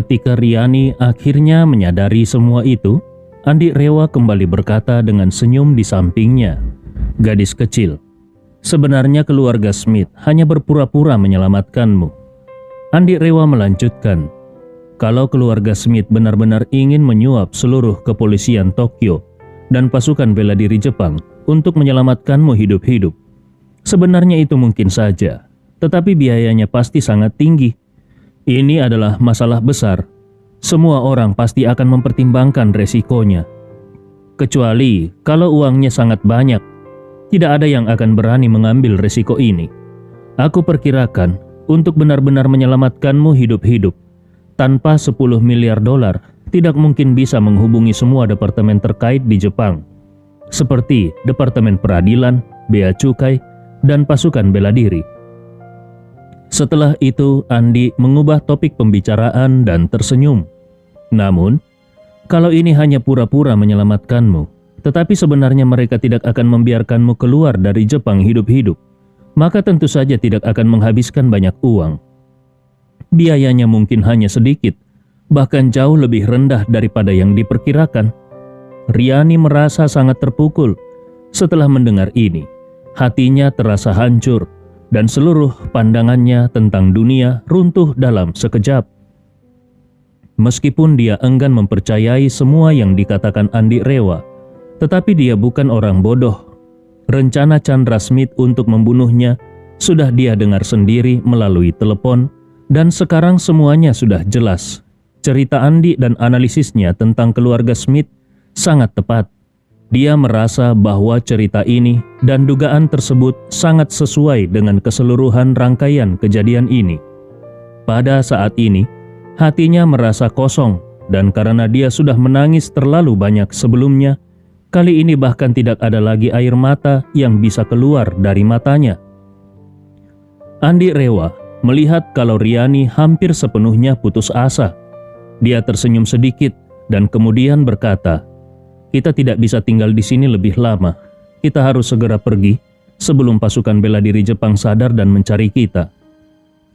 Ketika Riani akhirnya menyadari semua itu, Andi Rewa kembali berkata dengan senyum di sampingnya, "Gadis kecil, sebenarnya keluarga Smith hanya berpura-pura menyelamatkanmu." Andi Rewa melanjutkan, "Kalau keluarga Smith benar-benar ingin menyuap seluruh kepolisian Tokyo dan pasukan bela diri Jepang untuk menyelamatkanmu hidup-hidup, sebenarnya itu mungkin saja, tetapi biayanya pasti sangat tinggi. Ini adalah masalah besar. Semua orang pasti akan mempertimbangkan resikonya. Kecuali kalau uangnya sangat banyak, tidak ada yang akan berani mengambil resiko ini. Aku perkirakan untuk benar-benar menyelamatkanmu hidup-hidup, tanpa 10 miliar dolar, tidak mungkin bisa menghubungi semua departemen terkait di Jepang, seperti Departemen Peradilan, Bea Cukai, dan pasukan bela diri." Setelah itu, Andi mengubah topik pembicaraan dan tersenyum. "Namun, kalau ini hanya pura-pura menyelamatkanmu, tetapi sebenarnya mereka tidak akan membiarkanmu keluar dari Jepang hidup-hidup, maka tentu saja tidak akan menghabiskan banyak uang. Biayanya mungkin hanya sedikit, bahkan jauh lebih rendah daripada yang diperkirakan." Riani merasa sangat terpukul setelah mendengar ini. Hatinya terasa hancur, dan seluruh pandangannya tentang dunia runtuh dalam sekejap. Meskipun dia enggan mempercayai semua yang dikatakan Andi Rewa, tetapi dia bukan orang bodoh. Rencana Chandra Smith untuk membunuhnya sudah dia dengar sendiri melalui telepon, dan sekarang semuanya sudah jelas. Cerita Andi dan analisisnya tentang keluarga Smith sangat tepat. Dia merasa bahwa cerita ini dan dugaan tersebut sangat sesuai dengan keseluruhan rangkaian kejadian ini. Pada saat ini, hatinya merasa kosong, dan karena dia sudah menangis terlalu banyak sebelumnya, kali ini bahkan tidak ada lagi air mata yang bisa keluar dari matanya. Andi Rewa melihat kalau Riani hampir sepenuhnya putus asa. Dia tersenyum sedikit dan kemudian berkata, "Kita tidak bisa tinggal di sini lebih lama. Kita harus segera pergi sebelum pasukan bela diri Jepang sadar dan mencari kita."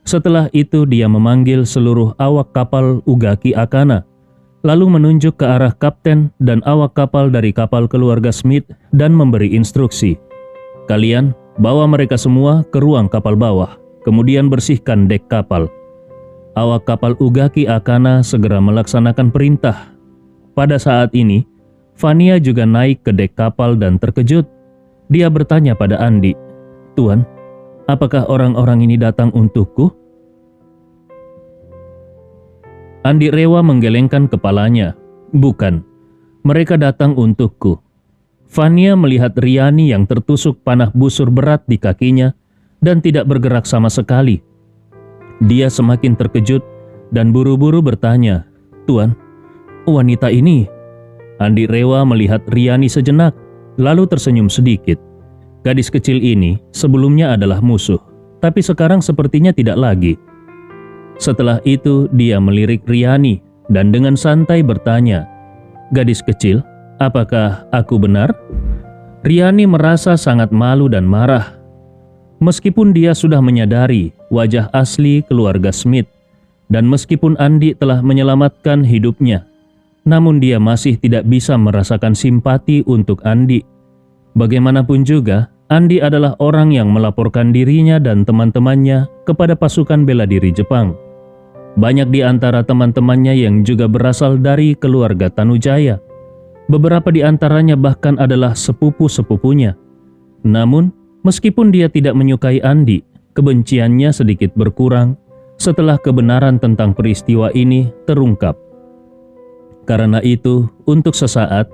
Setelah itu dia memanggil seluruh awak kapal Ugaki Akana, lalu menunjuk ke arah kapten dan awak kapal dari kapal keluarga Smith dan memberi instruksi, "Kalian bawa mereka semua ke ruang kapal bawah, kemudian bersihkan dek kapal." Awak kapal Ugaki Akana segera melaksanakan perintah. Pada saat ini, Fania juga naik ke dek kapal dan terkejut. Dia bertanya pada Andi, "Tuan, apakah orang-orang ini datang untukku?" Andi Rewa menggelengkan kepalanya. "Bukan, mereka datang untukku." Fania melihat Riani yang tertusuk panah busur berat di kakinya dan tidak bergerak sama sekali. Dia semakin terkejut dan buru-buru bertanya, "Tuan, wanita ini..." Andi Rewa melihat Riani sejenak, lalu tersenyum sedikit. Gadis kecil ini sebelumnya adalah musuh, tapi sekarang sepertinya tidak lagi. Setelah itu dia melirik Riani dan dengan santai bertanya, "Gadis kecil, apakah aku benar?" Riani merasa sangat malu dan marah. Meskipun dia sudah menyadari wajah asli keluarga Smith, dan meskipun Andi telah menyelamatkan hidupnya, namun dia masih tidak bisa merasakan simpati untuk Andi. Bagaimanapun juga, Andi adalah orang yang melaporkan dirinya dan teman-temannya kepada pasukan bela diri Jepang. Banyak di antara teman-temannya yang juga berasal dari keluarga Tanujaya. Beberapa di antaranya bahkan adalah sepupu-sepupunya. Namun, meskipun dia tidak menyukai Andi, kebenciannya sedikit berkurang setelah kebenaran tentang peristiwa ini terungkap. Karena itu, untuk sesaat,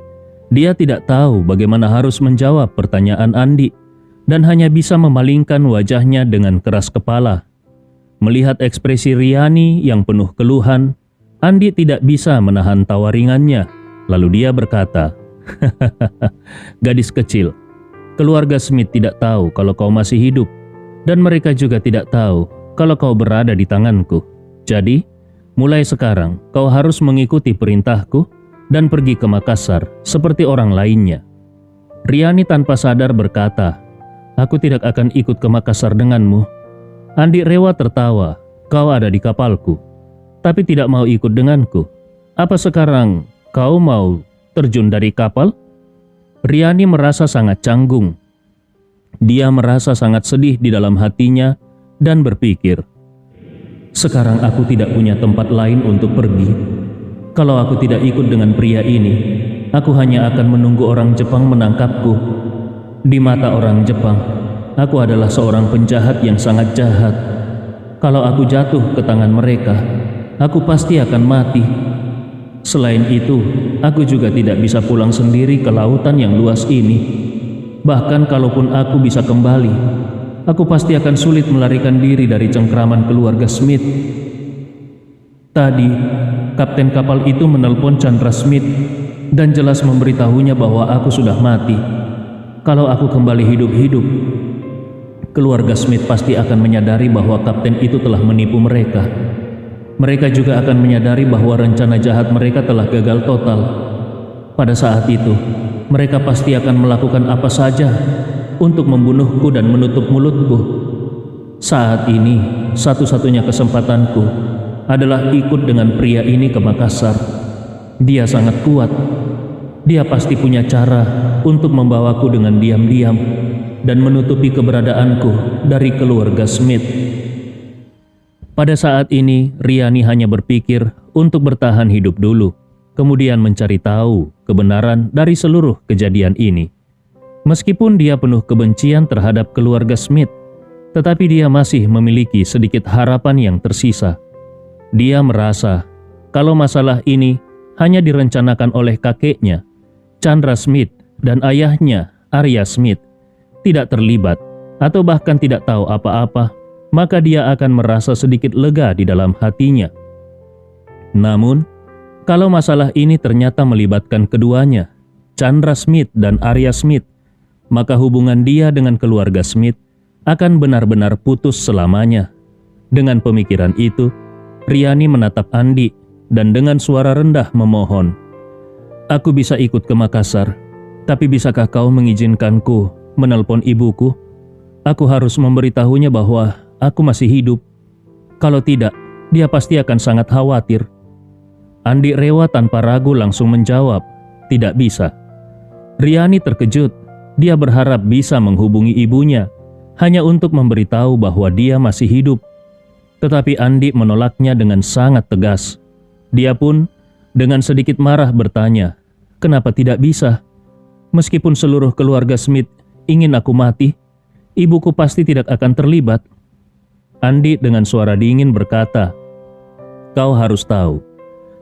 dia tidak tahu bagaimana harus menjawab pertanyaan Andi dan hanya bisa memalingkan wajahnya dengan keras kepala. Melihat ekspresi Riani yang penuh keluhan, Andi tidak bisa menahan tawa ringannya. Lalu dia berkata, "Gadis kecil, keluarga Smith tidak tahu kalau kau masih hidup, dan mereka juga tidak tahu kalau kau berada di tanganku. Jadi, mulai sekarang, kau harus mengikuti perintahku dan pergi ke Makassar seperti orang lainnya." Riani tanpa sadar berkata, "Aku tidak akan ikut ke Makassar denganmu." Andi Rewa tertawa, "Kau ada di kapalku." tapi tidak mau ikut denganku. Apa sekarang kau mau terjun dari kapal?" Riani merasa sangat canggung. Dia merasa sangat sedih di dalam hatinya dan berpikir, "Sekarang aku tidak punya tempat lain untuk pergi. Kalau aku tidak ikut dengan pria ini, aku hanya akan menunggu orang Jepang menangkapku. Di mata orang Jepang, aku adalah seorang penjahat yang sangat jahat. Kalau aku jatuh ke tangan mereka, aku pasti akan mati. Selain itu, aku juga tidak bisa pulang sendiri ke lautan yang luas ini. Bahkan kalaupun aku bisa kembali, aku pasti akan sulit melarikan diri dari cengkraman keluarga Smith." Tadi, kapten kapal itu menelpon Chandra Smith dan jelas memberitahunya bahwa aku sudah mati. Kalau aku kembali hidup-hidup, keluarga Smith pasti akan menyadari bahwa kapten itu telah menipu mereka. Mereka juga akan menyadari bahwa rencana jahat mereka telah gagal total. Pada saat itu, mereka pasti akan melakukan apa saja untuk membunuhku dan menutup mulutku. Saat ini, satu-satunya kesempatanku adalah ikut dengan pria ini ke Makassar. Dia sangat kuat. Dia pasti punya cara untuk membawaku dengan diam-diam dan menutupi keberadaanku dari keluarga Smith. Pada saat ini, Riani hanya berpikir untuk bertahan hidup dulu, kemudian mencari tahu kebenaran dari seluruh kejadian ini. Meskipun dia penuh kebencian terhadap keluarga Smith, tetapi dia masih memiliki sedikit harapan yang tersisa. Dia merasa kalau masalah ini hanya direncanakan oleh kakeknya, Chandra Smith, dan ayahnya, Arya Smith, tidak terlibat atau bahkan tidak tahu apa-apa, maka dia akan merasa sedikit lega di dalam hatinya. Namun, kalau masalah ini ternyata melibatkan keduanya, Chandra Smith dan Arya Smith, maka hubungan dia dengan keluarga Smith akan benar-benar putus selamanya. Dengan pemikiran itu, Riani menatap Andi dan dengan suara rendah memohon, "Aku bisa ikut ke Makassar, tapi bisakah kau mengizinkanku menelpon ibuku? Aku harus memberitahunya bahwa aku masih hidup. Kalau tidak, dia pasti akan sangat khawatir." Andi Rewa tanpa ragu langsung menjawab, "Tidak bisa." Riani terkejut. Dia berharap bisa menghubungi ibunya, hanya untuk memberitahu bahwa dia masih hidup. Tetapi Andi menolaknya dengan sangat tegas. Dia pun dengan sedikit marah bertanya, "Kenapa tidak bisa? Meskipun seluruh keluarga Smith ingin aku mati, ibuku pasti tidak akan terlibat." Andi dengan suara dingin berkata, "Kau harus tahu,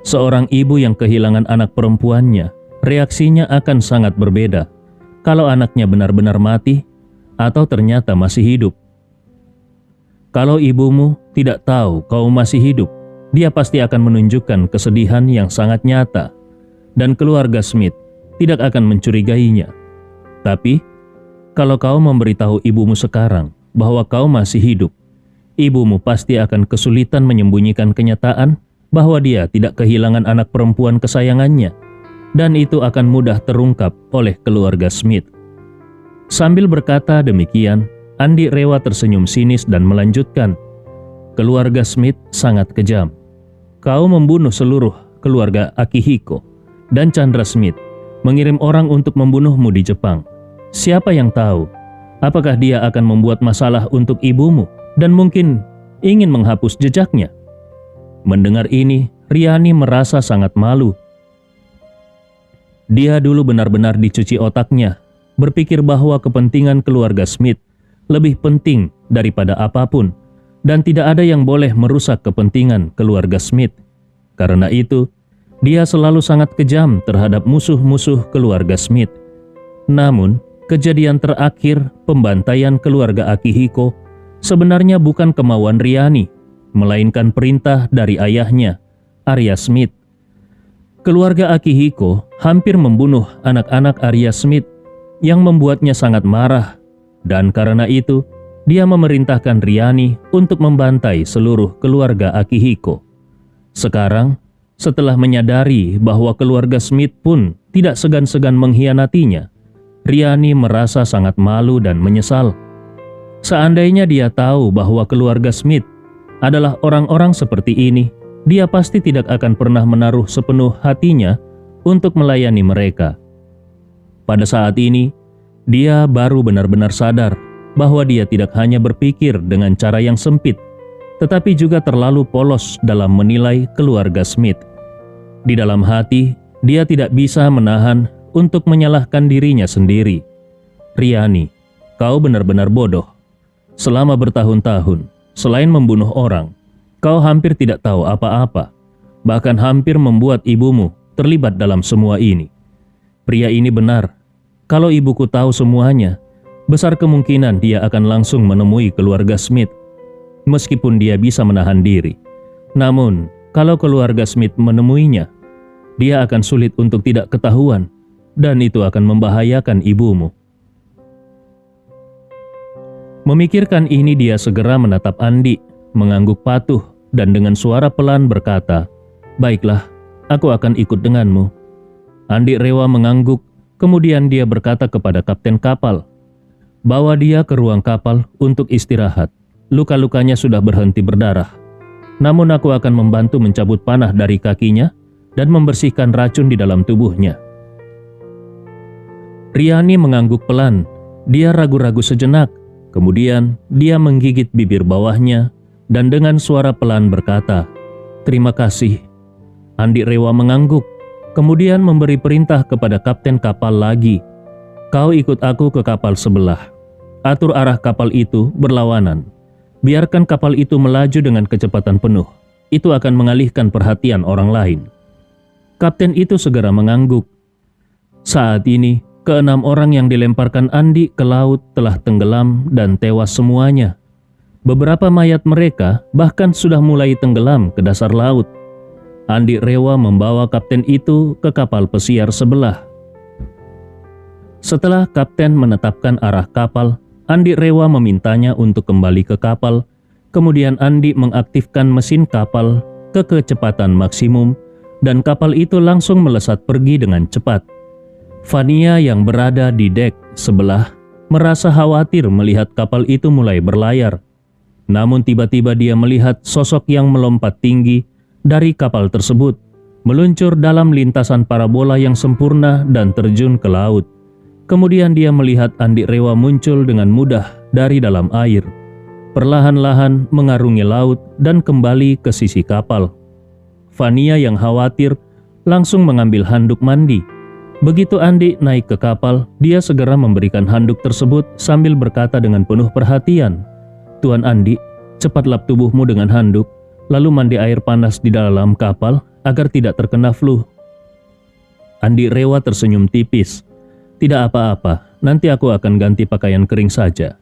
seorang ibu yang kehilangan anak perempuannya, reaksinya akan sangat berbeda kalau anaknya benar-benar mati atau ternyata masih hidup. Kalau ibumu tidak tahu kau masih hidup, dia pasti akan menunjukkan kesedihan yang sangat nyata, dan keluarga Smith tidak akan mencurigainya. Tapi, kalau kau memberitahu ibumu sekarang bahwa kau masih hidup, ibumu pasti akan kesulitan menyembunyikan kenyataan bahwa dia tidak kehilangan anak perempuan kesayangannya, dan itu akan mudah terungkap oleh keluarga Smith." Sambil berkata demikian, Andi Rewa tersenyum sinis dan melanjutkan, "Keluarga Smith sangat kejam. Kau membunuh seluruh keluarga Akihiko, dan Chandra Smith mengirim orang untuk membunuhmu di Jepang. Siapa yang tahu, apakah dia akan membuat masalah untuk ibumu dan mungkin ingin menghapus jejaknya?" Mendengar ini, Riani merasa sangat malu. Dia dulu benar-benar dicuci otaknya, berpikir bahwa kepentingan keluarga Smith lebih penting daripada apapun, dan tidak ada yang boleh merusak kepentingan keluarga Smith. Karena itu, dia selalu sangat kejam terhadap musuh-musuh keluarga Smith. Namun, kejadian terakhir pembantaian keluarga Akihiko sebenarnya bukan kemauan Riani, melainkan perintah dari ayahnya, Arya Smith. Keluarga Akihiko hampir membunuh anak-anak Arya Smith yang membuatnya sangat marah, dan karena itu dia memerintahkan Riani untuk membantai seluruh keluarga Akihiko. Sekarang, setelah menyadari bahwa keluarga Smith pun tidak segan-segan mengkhianatinya, Riani merasa sangat malu dan menyesal. Seandainya dia tahu bahwa keluarga Smith adalah orang-orang seperti ini, dia pasti tidak akan pernah menaruh sepenuh hatinya untuk melayani mereka. Pada saat ini, dia baru benar-benar sadar bahwa dia tidak hanya berpikir dengan cara yang sempit, tetapi juga terlalu polos dalam menilai keluarga Smith. Di dalam hati, dia tidak bisa menahan untuk menyalahkan dirinya sendiri. "Riani, kau benar-benar bodoh. Selama bertahun-tahun, selain membunuh orang, kau hampir tidak tahu apa-apa, bahkan hampir membuat ibumu terlibat dalam semua ini. Pria ini benar. Kalau ibuku tahu semuanya, besar kemungkinan dia akan langsung menemui keluarga Smith, meskipun dia bisa menahan diri. Namun, kalau keluarga Smith menemuinya, dia akan sulit untuk tidak ketahuan, dan itu akan membahayakan ibumu." Memikirkan ini, dia segera menatap Andi, mengangguk patuh, dan dengan suara pelan berkata, "Baiklah, aku akan ikut denganmu." Andi rela mengangguk, kemudian dia berkata kepada kapten kapal, "Bawa dia ke ruang kapal untuk istirahat. Luka-lukanya sudah berhenti berdarah. Namun aku akan membantu mencabut panah dari kakinya dan membersihkan racun di dalam tubuhnya." Riani mengangguk pelan. Dia ragu-ragu sejenak, kemudian dia menggigit bibir bawahnya dan dengan suara pelan berkata, "Terima kasih." Andi rela mengangguk, kemudian memberi perintah kepada kapten kapal lagi, "Kau ikut aku ke kapal sebelah. Atur arah kapal itu berlawanan. Biarkan kapal itu melaju dengan kecepatan penuh. Itu akan mengalihkan perhatian orang lain." Kapten itu segera mengangguk. Saat ini, keenam orang yang dilemparkan Andi ke laut telah tenggelam dan tewas semuanya. Beberapa mayat mereka bahkan sudah mulai tenggelam ke dasar laut. Andi rela membawa kapten itu ke kapal pesiar sebelah. Setelah kapten menetapkan arah kapal, Andi rela memintanya untuk kembali ke kapal. Kemudian Andi mengaktifkan mesin kapal ke kecepatan maksimum dan kapal itu langsung melesat pergi dengan cepat. Fania yang berada di dek sebelah merasa khawatir melihat kapal itu mulai berlayar. Namun tiba-tiba dia melihat sosok yang melompat tinggi dari kapal tersebut, meluncur dalam lintasan parabola yang sempurna dan terjun ke laut. Kemudian dia melihat Andi rela muncul dengan mudah dari dalam air, perlahan-lahan mengarungi laut dan kembali ke sisi kapal. Fania yang khawatir langsung mengambil handuk mandi. Begitu Andi naik ke kapal, dia segera memberikan handuk tersebut sambil berkata dengan penuh perhatian, "Tuan Andi, cepat lap tubuhmu dengan handuk, lalu mandi air panas di dalam kapal agar tidak terkena flu." Andi rela tersenyum tipis. "Tidak apa-apa, nanti aku akan ganti pakaian kering saja."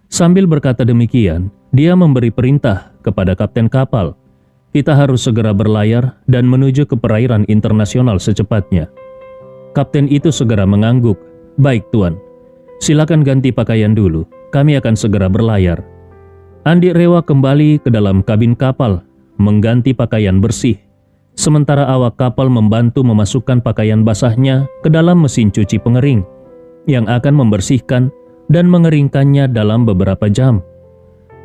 Sambil berkata demikian, dia memberi perintah kepada kapten kapal, "Kita harus segera berlayar dan menuju ke perairan internasional secepatnya." Kapten itu segera mengangguk, "Baik tuan, silakan ganti pakaian dulu, kami akan segera berlayar." Andi rela kembali ke dalam kabin kapal, mengganti pakaian bersih, sementara awak kapal membantu memasukkan pakaian basahnya ke dalam mesin cuci pengering, yang akan membersihkan dan mengeringkannya dalam beberapa jam.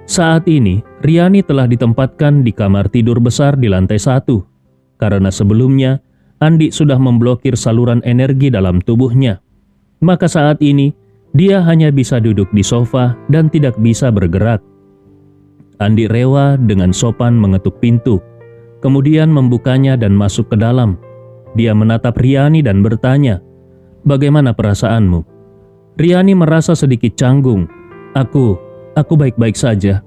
Saat ini, Riani telah ditempatkan di kamar tidur besar di lantai 1, karena sebelumnya Andi sudah memblokir saluran energi dalam tubuhnya. Maka saat ini, dia hanya bisa duduk di sofa dan tidak bisa bergerak. Andi rela dengan sopan mengetuk pintu, kemudian membukanya dan masuk ke dalam. Dia menatap Riani dan bertanya, "Bagaimana perasaanmu?" Riani merasa sedikit canggung. Aku baik-baik saja."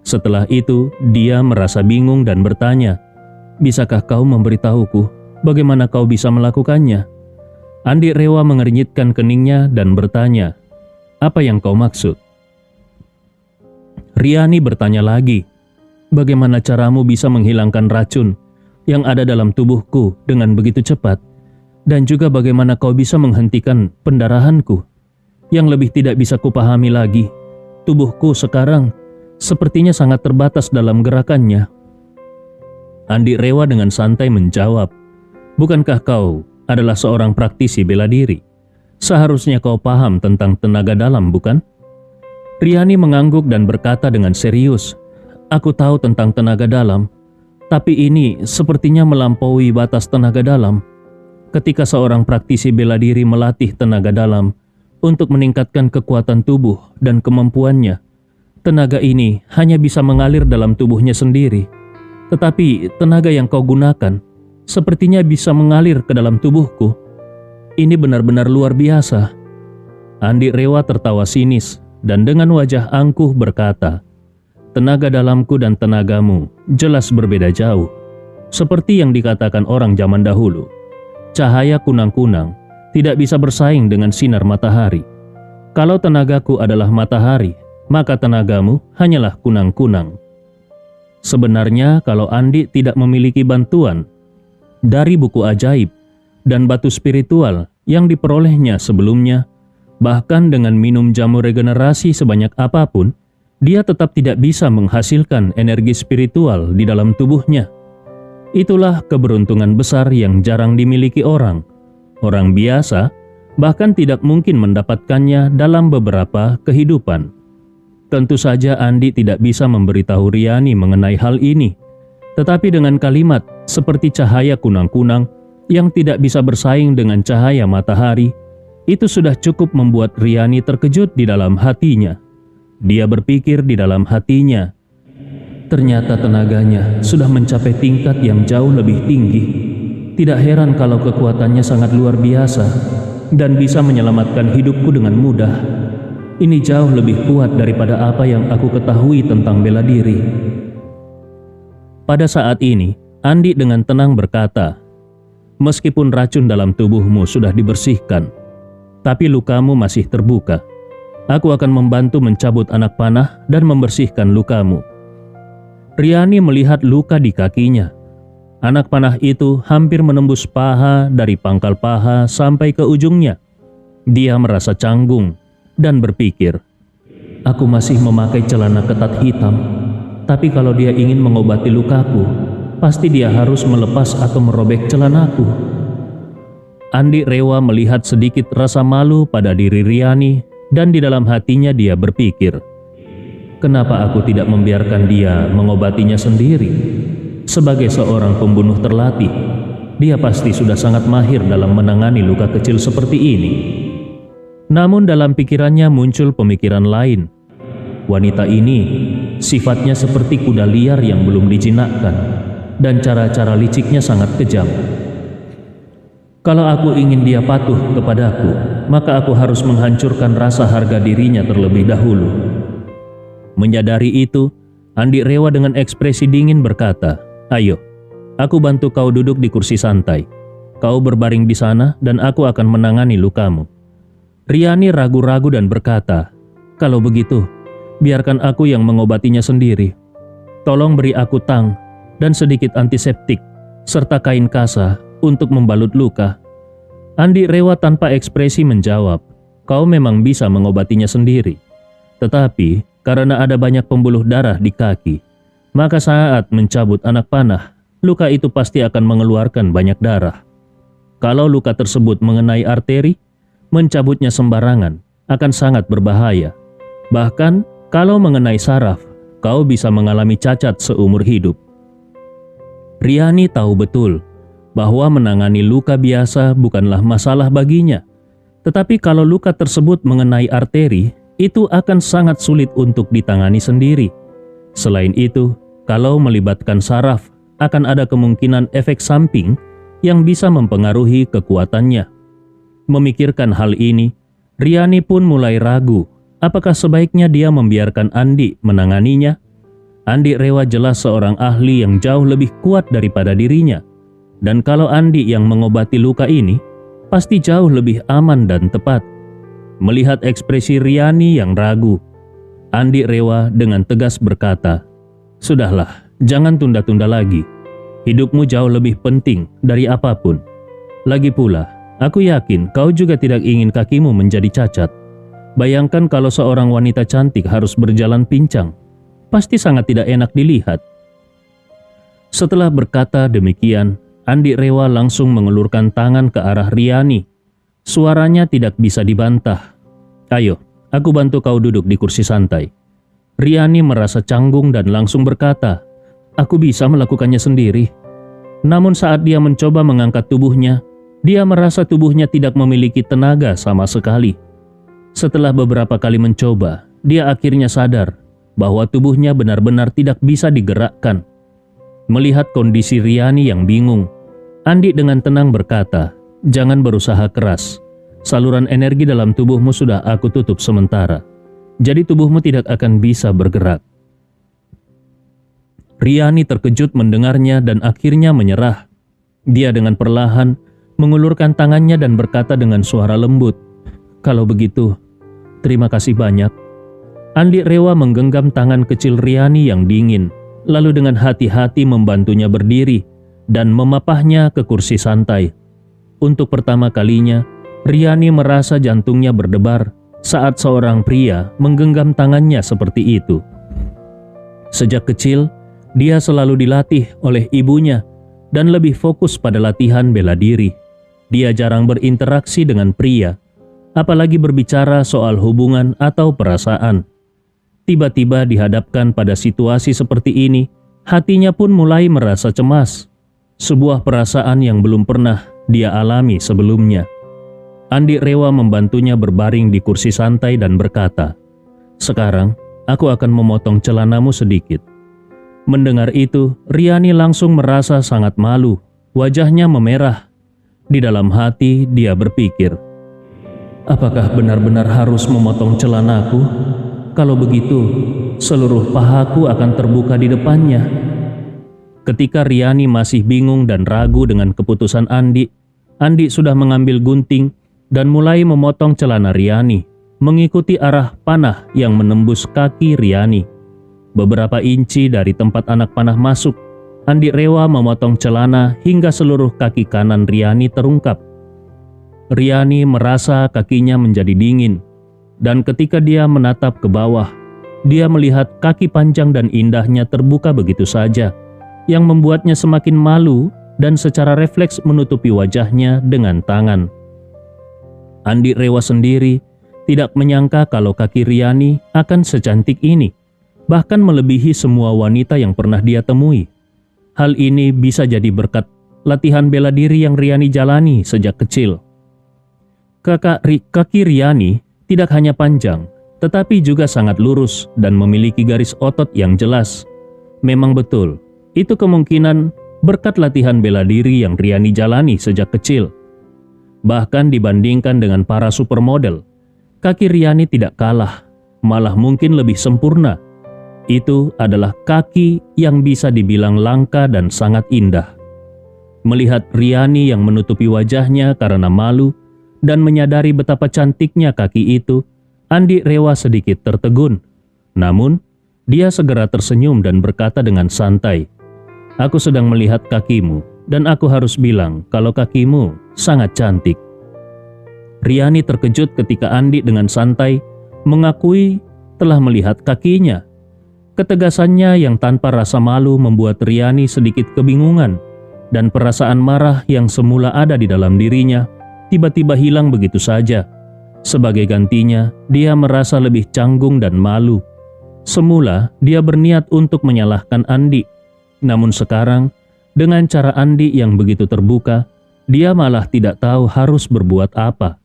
Setelah itu, dia merasa bingung dan bertanya, "Bisakah kau memberitahuku bagaimana kau bisa melakukannya?" Andi rela mengernyitkan keningnya dan bertanya, "Apa yang kau maksud?" Riani bertanya lagi, "Bagaimana caramu bisa menghilangkan racun yang ada dalam tubuhku dengan begitu cepat? Dan juga bagaimana kau bisa menghentikan pendarahanku? Yang lebih tidak bisa kupahami lagi, tubuhku sekarang sepertinya sangat terbatas dalam gerakannya." Andi rela dengan santai menjawab, "Bukankah kau adalah seorang praktisi bela diri? Seharusnya kau paham tentang tenaga dalam, bukan?" Riani mengangguk dan berkata dengan serius, "Aku tahu tentang tenaga dalam, Tapi ini sepertinya melampaui batas tenaga dalam. Ketika seorang praktisi bela diri melatih tenaga dalam untuk meningkatkan kekuatan tubuh dan kemampuannya, tenaga ini hanya bisa mengalir dalam tubuhnya sendiri. Tetapi tenaga yang kau gunakan sepertinya bisa mengalir ke dalam tubuhku. Ini benar-benar luar biasa. Andi Rewa tertawa sinis dan dengan wajah angkuh berkata, "Tenaga dalamku dan tenagamu jelas berbeda jauh. Seperti yang dikatakan orang zaman dahulu, cahaya kunang-kunang tidak bisa bersaing dengan sinar matahari. Kalau tenagaku adalah matahari, maka tenagamu hanyalah kunang-kunang." Sebenarnya kalau Andi tidak memiliki bantuan dari buku ajaib dan batu spiritual yang diperolehnya sebelumnya, bahkan dengan minum jamu regenerasi sebanyak apapun, dia tetap tidak bisa menghasilkan energi spiritual di dalam tubuhnya. Itulah keberuntungan besar yang jarang dimiliki orang. Orang biasa bahkan tidak mungkin mendapatkannya dalam beberapa kehidupan. Tentu saja Andi tidak bisa memberitahu Riani mengenai hal ini. Tetapi dengan kalimat seperti cahaya kunang-kunang yang tidak bisa bersaing dengan cahaya matahari, itu sudah cukup membuat Riani terkejut di dalam hatinya. Dia berpikir di dalam hatinya, ternyata tenaganya sudah mencapai tingkat yang jauh lebih tinggi. Tidak heran kalau kekuatannya sangat luar biasa dan bisa menyelamatkan hidupku dengan mudah. Ini jauh lebih kuat daripada apa yang aku ketahui tentang bela diri. Pada saat ini, Andi dengan tenang berkata, "Meskipun racun dalam tubuhmu sudah dibersihkan, tapi lukamu masih terbuka. Aku akan membantu mencabut anak panah dan membersihkan lukamu." Riani melihat luka di kakinya. Anak panah itu hampir menembus paha dari pangkal paha sampai ke ujungnya. Dia merasa canggung dan berpikir, "Aku masih memakai celana ketat hitam, tapi kalau dia ingin mengobati lukaku, pasti dia harus melepas atau merobek celanaku." Andi Rewa melihat sedikit rasa malu pada diri Riani dan di dalam hatinya dia berpikir, kenapa aku tidak membiarkan dia mengobatinya sendiri? Sebagai seorang pembunuh terlatih, dia pasti sudah sangat mahir dalam menangani luka kecil seperti ini. Namun dalam pikirannya muncul pemikiran lain. Wanita ini sifatnya seperti kuda liar yang belum dijinakkan, dan cara-cara liciknya sangat kejam. Kalau aku ingin dia patuh kepadaku, maka aku harus menghancurkan rasa harga dirinya terlebih dahulu. Menyadari itu, Andi Rewa dengan ekspresi dingin berkata, "Ayo, aku bantu kau duduk di kursi santai. Kau berbaring di sana dan aku akan menangani lukamu." Riani ragu-ragu dan berkata, "Kalau begitu, biarkan aku yang mengobatinya sendiri. Tolong beri aku tang dan sedikit antiseptik, serta kain kasa untuk membalut luka." Andi Rewa tanpa ekspresi menjawab, "Kau memang bisa mengobatinya sendiri. Tetapi karena ada banyak pembuluh darah di kaki, maka saat mencabut anak panah, luka itu pasti akan mengeluarkan banyak darah. Kalau luka tersebut mengenai arteri, mencabutnya sembarangan akan sangat berbahaya. Bahkan kalau mengenai saraf, kau bisa mengalami cacat seumur hidup." Riani tahu betul bahwa menangani luka biasa bukanlah masalah baginya. Tetapi kalau luka tersebut mengenai arteri, itu akan sangat sulit untuk ditangani sendiri. Selain itu, kalau melibatkan saraf, akan ada kemungkinan efek samping yang bisa mempengaruhi kekuatannya. Memikirkan hal ini, Riani pun mulai ragu apakah sebaiknya dia membiarkan Andi menanganinya. Andi Rewa jelas seorang ahli yang jauh lebih kuat daripada dirinya. Dan kalau Andi yang mengobati luka ini, pasti jauh lebih aman dan tepat. Melihat ekspresi Riani yang ragu, Andi Rewa dengan tegas berkata, "Sudahlah, jangan tunda-tunda lagi. Hidupmu jauh lebih penting dari apapun. Lagi pula, aku yakin kau juga tidak ingin kakimu menjadi cacat. Bayangkan kalau seorang wanita cantik harus berjalan pincang. Pasti sangat tidak enak dilihat." Setelah berkata demikian, Andi Rewa langsung mengulurkan tangan ke arah Riani. Suaranya tidak bisa dibantah. "Ayo, aku bantu kau duduk di kursi santai." Riani merasa canggung dan langsung berkata, Aku bisa melakukannya sendiri. Namun saat dia mencoba mengangkat tubuhnya, dia merasa tubuhnya tidak memiliki tenaga sama sekali. Setelah beberapa kali mencoba, dia akhirnya sadar bahwa tubuhnya benar-benar tidak bisa digerakkan. Melihat kondisi Riani yang bingung, Andi dengan tenang berkata, "Jangan berusaha keras. Saluran energi dalam tubuhmu sudah aku tutup sementara. Jadi tubuhmu tidak akan bisa bergerak." Riani terkejut mendengarnya dan akhirnya menyerah. Dia dengan perlahan mengulurkan tangannya dan berkata dengan suara lembut, "Kalau begitu, terima kasih banyak." Andi rela menggenggam tangan kecil Riani yang dingin, lalu dengan hati-hati membantunya berdiri dan memapahnya ke kursi santai. Untuk pertama kalinya, Riani merasa jantungnya berdebar saat seorang pria menggenggam tangannya seperti itu. Sejak kecil, dia selalu dilatih oleh ibunya dan lebih fokus pada latihan bela diri. Dia jarang berinteraksi dengan pria, apalagi berbicara soal hubungan atau perasaan. Tiba-tiba dihadapkan pada situasi seperti ini, hatinya pun mulai merasa cemas. Sebuah perasaan yang belum pernah dia alami sebelumnya. Andi rela membantunya berbaring di kursi santai dan berkata, "Sekarang, aku akan memotong celanamu sedikit." Mendengar itu, Riani langsung merasa sangat malu. Wajahnya memerah. Di dalam hati, dia berpikir, "Apakah benar-benar harus memotong celanaku? Kalau begitu, seluruh pahaku akan terbuka di depannya." Ketika Riani masih bingung dan ragu dengan keputusan Andi sudah mengambil gunting dan mulai memotong celana Riani, mengikuti arah panah yang menembus kaki Riani. Beberapa inci dari tempat anak panah masuk, Andi rela memotong celana hingga seluruh kaki kanan Riani terungkap. Riani merasa kakinya menjadi dingin, dan ketika dia menatap ke bawah, dia melihat kaki panjang dan indahnya terbuka begitu saja, yang membuatnya semakin malu dan secara refleks menutupi wajahnya dengan tangan. Andi rela sendiri tidak menyangka kalau kaki Riani akan secantik ini, bahkan melebihi semua wanita yang pernah dia temui. Hal ini bisa jadi berkat latihan bela diri yang Riani jalani sejak kecil. Kaki Riani tidak hanya panjang, tetapi juga sangat lurus dan memiliki garis otot yang jelas. Memang betul, itu kemungkinan berkat latihan bela diri yang Riani jalani sejak kecil. Bahkan dibandingkan dengan para supermodel, kaki Riani tidak kalah, malah mungkin lebih sempurna. Itu adalah kaki yang bisa dibilang langka dan sangat indah. Melihat Riani yang menutupi wajahnya karena malu dan menyadari betapa cantiknya kaki itu, Andi rela sedikit tertegun. Namun, dia segera tersenyum dan berkata dengan santai, "Aku sedang melihat kakimu dan aku harus bilang kalau kakimu sangat cantik." Riani terkejut ketika Andi dengan santai mengakui telah melihat kakinya. Ketegasannya yang tanpa rasa malu membuat Riani sedikit kebingungan, dan perasaan marah yang semula ada di dalam dirinya tiba-tiba hilang begitu saja. Sebagai gantinya, dia merasa lebih canggung dan malu. Semula, dia berniat untuk menyalahkan Andi, namun sekarang, dengan cara Andi yang begitu terbuka, dia malah tidak tahu harus berbuat apa.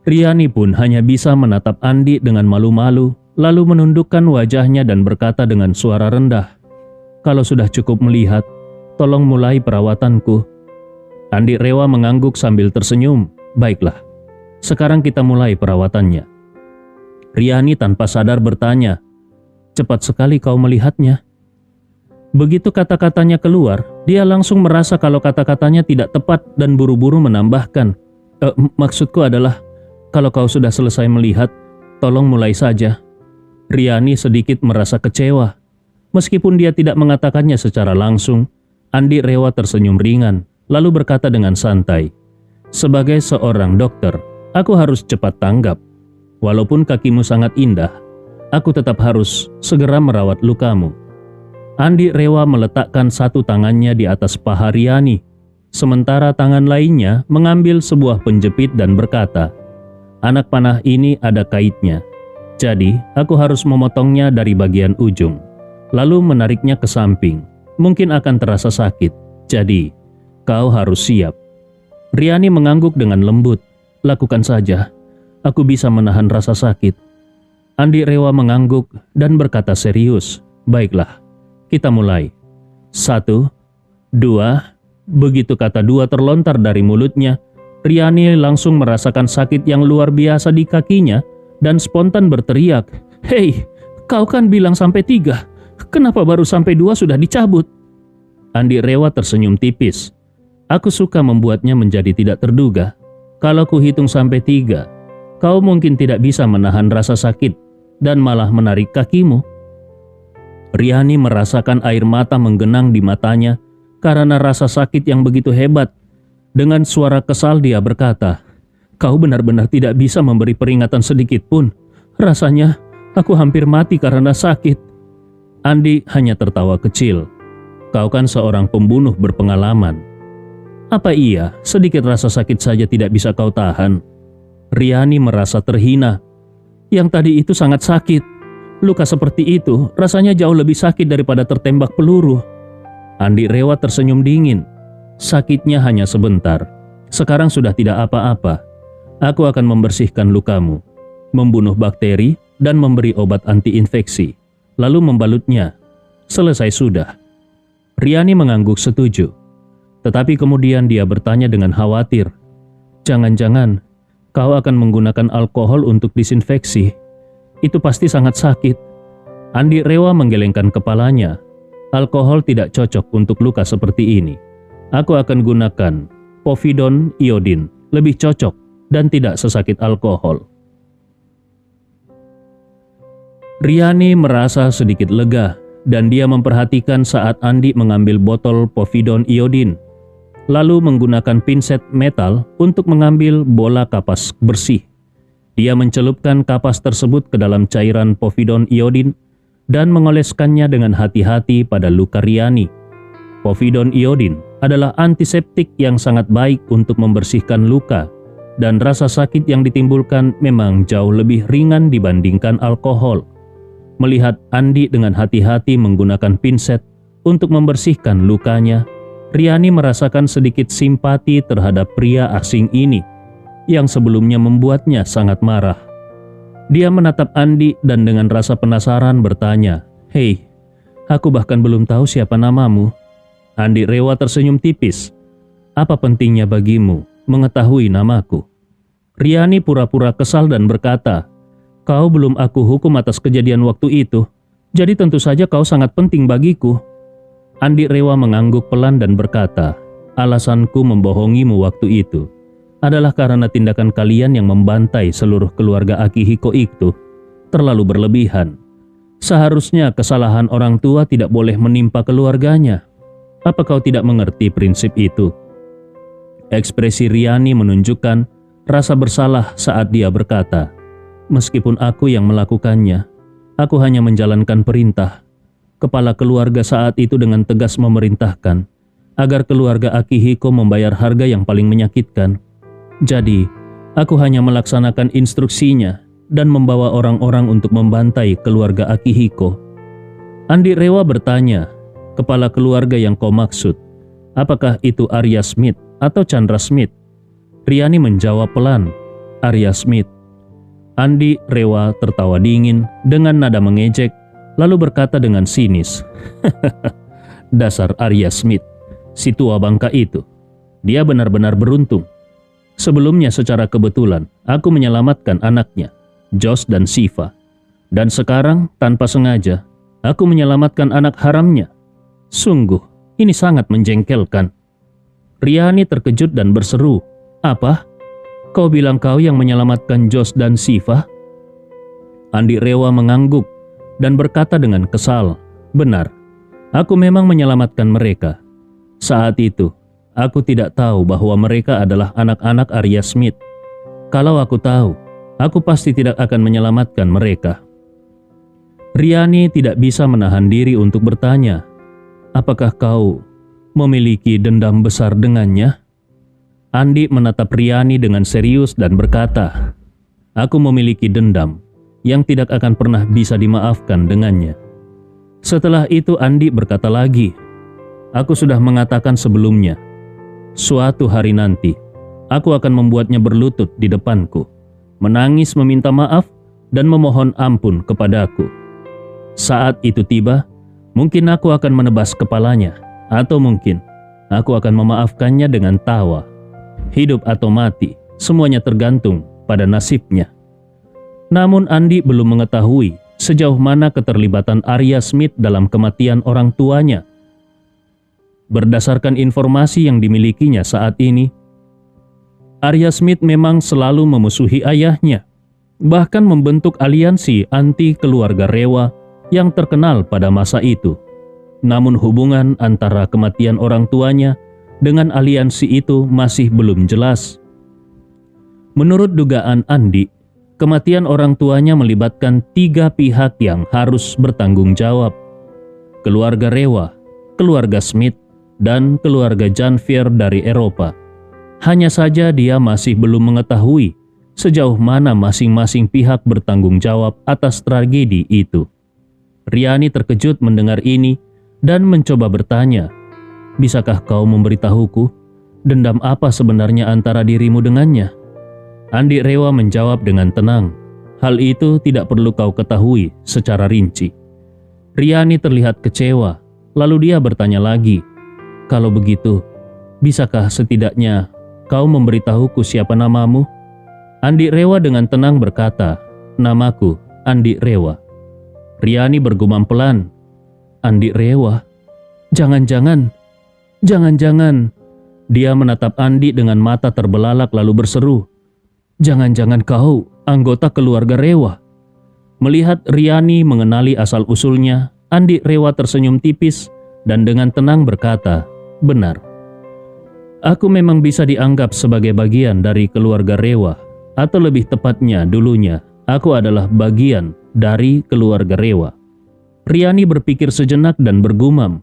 Riani pun hanya bisa menatap Andi dengan malu-malu, lalu menundukkan wajahnya dan berkata dengan suara rendah, "Kalau sudah cukup melihat, tolong mulai perawatanku." Andi rela mengangguk sambil tersenyum. "Baiklah, sekarang kita mulai perawatannya." Riani tanpa sadar bertanya, "Cepat sekali kau melihatnya." Begitu kata-katanya keluar, dia langsung merasa kalau kata-katanya tidak tepat dan buru-buru menambahkan, Maksudku adalah, kalau kau sudah selesai melihat, tolong mulai saja." Riani sedikit merasa kecewa. Meskipun dia tidak mengatakannya secara langsung, Andi rela tersenyum ringan, lalu berkata dengan santai, "Sebagai seorang dokter, aku harus cepat tanggap. Walaupun kakimu sangat indah, aku tetap harus segera merawat lukamu." Andi rela meletakkan satu tangannya di atas paha Riani, sementara tangan lainnya mengambil sebuah penjepit dan berkata, "Anak panah ini ada kaitnya. Jadi, aku harus memotongnya dari bagian ujung, lalu menariknya ke samping. mungkin akan terasa sakit. Jadi, kau harus siap. Riani mengangguk dengan lembut. Lakukan saja. Aku bisa menahan rasa sakit. Andi Rewa mengangguk dan berkata serius. Baiklah, kita mulai. 1, 2. Begitu kata 2 terlontar dari mulutnya, Riani langsung merasakan sakit yang luar biasa di kakinya dan spontan berteriak, "Hei, kau kan bilang sampai 3. Kenapa baru sampai 2 sudah dicabut?" Andi Rewa tersenyum tipis. Aku suka membuatnya menjadi tidak terduga. Kalau ku hitung sampai 3, kau mungkin tidak bisa menahan rasa sakit dan malah menarik kakimu. Riani merasakan air mata menggenang di matanya karena rasa sakit yang begitu hebat. Dengan suara kesal dia berkata, "Kau benar-benar tidak bisa memberi peringatan sedikit pun. Rasanya aku hampir mati karena sakit." Andi hanya tertawa kecil. "Kau kan seorang pembunuh berpengalaman. Apa iya sedikit rasa sakit saja tidak bisa kau tahan?" Riani merasa terhina. "Yang tadi itu sangat sakit. Luka seperti itu rasanya jauh lebih sakit daripada tertembak peluru." Andi Rewa tersenyum dingin. "Sakitnya hanya sebentar. Sekarang sudah tidak apa-apa. Aku akan membersihkan lukamu, membunuh bakteri dan memberi obat anti-infeksi, lalu membalutnya. Selesai sudah." Riani mengangguk setuju. Tetapi kemudian dia bertanya dengan khawatir, "Jangan-jangan kau akan menggunakan alkohol untuk disinfeksi? Itu pasti sangat sakit." Andi Rewa menggelengkan kepalanya. "Alkohol tidak cocok untuk luka seperti ini. Aku akan gunakan povidone iodin, lebih cocok dan tidak sesakit alkohol." Riani merasa sedikit lega dan dia memperhatikan saat Andi mengambil botol povidone iodin, lalu menggunakan pinset metal untuk mengambil bola kapas bersih. Dia mencelupkan kapas tersebut ke dalam cairan povidone iodin dan mengoleskannya dengan hati-hati pada luka Riani. Povidone iodin adalah antiseptik yang sangat baik untuk membersihkan luka, dan rasa sakit yang ditimbulkan memang jauh lebih ringan dibandingkan alkohol. Melihat Andi dengan hati-hati menggunakan pinset untuk membersihkan lukanya, Riani merasakan sedikit simpati terhadap pria asing ini yang sebelumnya membuatnya sangat marah. Dia menatap Andi dan dengan rasa penasaran bertanya, "Hei, aku bahkan belum tahu siapa namamu." Andi Rewa tersenyum tipis. "Apa pentingnya bagimu mengetahui namaku?" Riani pura-pura kesal dan berkata, "Kau belum aku hukum atas kejadian waktu itu, jadi tentu saja kau sangat penting bagiku." Andi Rewa mengangguk pelan dan berkata, "Alasanku membohongimu waktu itu adalah karena tindakan kalian yang membantai seluruh keluarga Akihiko itu terlalu berlebihan. Seharusnya kesalahan orang tua tidak boleh menimpa keluarganya. Apa kau tidak mengerti prinsip itu?" Ekspresi Riani menunjukkan rasa bersalah saat dia berkata, "Meskipun aku yang melakukannya, aku hanya menjalankan perintah." Kepala keluarga saat itu dengan tegas memerintahkan agar keluarga Akihiko membayar harga yang paling menyakitkan. Jadi, aku hanya melaksanakan instruksinya dan membawa orang-orang untuk membantai keluarga Akihiko. Andi Rewa bertanya, "Kepala keluarga yang kau maksud, apakah itu Arya Smith atau Chandra Smith?" Riani menjawab pelan, "Arya Smith." Andi Rewa tertawa dingin dengan nada mengejek, lalu berkata dengan sinis, "Dasar Arya Smith, si tua bangka itu. Dia benar-benar beruntung. Sebelumnya secara kebetulan aku menyelamatkan anaknya, Josh dan Shiva. Dan sekarang tanpa sengaja aku menyelamatkan anak haramnya. Sungguh, ini sangat menjengkelkan." Riani terkejut dan berseru, "Apa? Kau bilang kau yang menyelamatkan Josh dan Shiva?" Andi Rewa mengangguk dan berkata dengan kesal, "Benar, aku memang menyelamatkan mereka. Saat itu, aku tidak tahu bahwa mereka adalah anak-anak Arya Smith. Kalau aku tahu, aku pasti tidak akan menyelamatkan mereka." Riani tidak bisa menahan diri untuk bertanya, "Apakah kau memiliki dendam besar dengannya?" Andi menatap Riani dengan serius dan berkata, "Aku memiliki dendam yang tidak akan pernah bisa dimaafkan dengannya." Setelah itu Andi berkata lagi, Aku sudah mengatakan sebelumnya, suatu hari nanti, aku akan membuatnya berlutut di depanku, menangis meminta maaf dan memohon ampun kepadaku. Saat itu tiba, mungkin aku akan menebas kepalanya, atau mungkin aku akan memaafkannya dengan tawa. Hidup atau mati, semuanya tergantung pada nasibnya. Namun Andi belum mengetahui sejauh mana keterlibatan Arya Smith dalam kematian orang tuanya. Berdasarkan informasi yang dimilikinya saat ini, Arya Smith memang selalu memusuhi ayahnya, bahkan membentuk aliansi anti keluarga Rewa yang terkenal pada masa itu. Namun hubungan antara kematian orang tuanya dengan aliansi itu masih belum jelas. Menurut dugaan Andi, kematian orang tuanya melibatkan 3 pihak yang harus bertanggung jawab: keluarga Rewa, keluarga Smith, dan keluarga Janvier dari Eropa. Hanya saja dia masih belum mengetahui sejauh mana masing-masing pihak bertanggung jawab atas tragedi itu. Riani terkejut mendengar ini dan mencoba bertanya, "Bisakah kau memberitahuku dendam apa sebenarnya antara dirimu dengannya?" Andi Rewa menjawab dengan tenang, "Hal itu tidak perlu kau ketahui secara rinci." Riani terlihat kecewa, lalu dia bertanya lagi, "Kalau begitu, bisakah setidaknya kau memberitahuku siapa namamu?" Andi Rewa dengan tenang berkata, "Namaku Andi Rewa." Riani bergumam pelan, "Andi Rewa? Jangan-jangan, jangan-jangan." Dia menatap Andi dengan mata terbelalak lalu berseru, "Jangan-jangan kau anggota keluarga Rewa?" Melihat Riani mengenali asal-usulnya, Andi Rewa tersenyum tipis dan dengan tenang berkata, "Benar. Aku memang bisa dianggap sebagai bagian dari keluarga Rewa, atau lebih tepatnya dulunya, aku adalah bagian dari keluarga Rewa." Riani berpikir sejenak dan bergumam,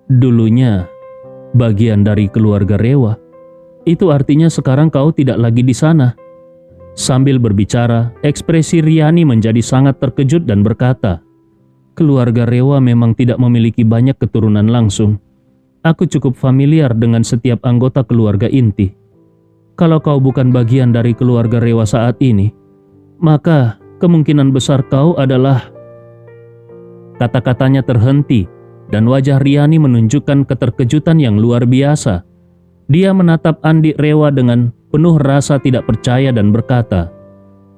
"Dulunya bagian dari keluarga Rewa? Itu artinya sekarang kau tidak lagi di sana." Sambil berbicara, ekspresi Riani menjadi sangat terkejut dan berkata, "Keluarga Rewa memang tidak memiliki banyak keturunan langsung. Aku cukup familiar dengan setiap anggota keluarga inti. Kalau kau bukan bagian dari keluarga Rewa saat ini, maka kemungkinan besar kau adalah..." Kata-katanya terhenti dan wajah Riani menunjukkan keterkejutan yang luar biasa. Dia menatap Andi Rewa dengan penuh rasa tidak percaya dan berkata,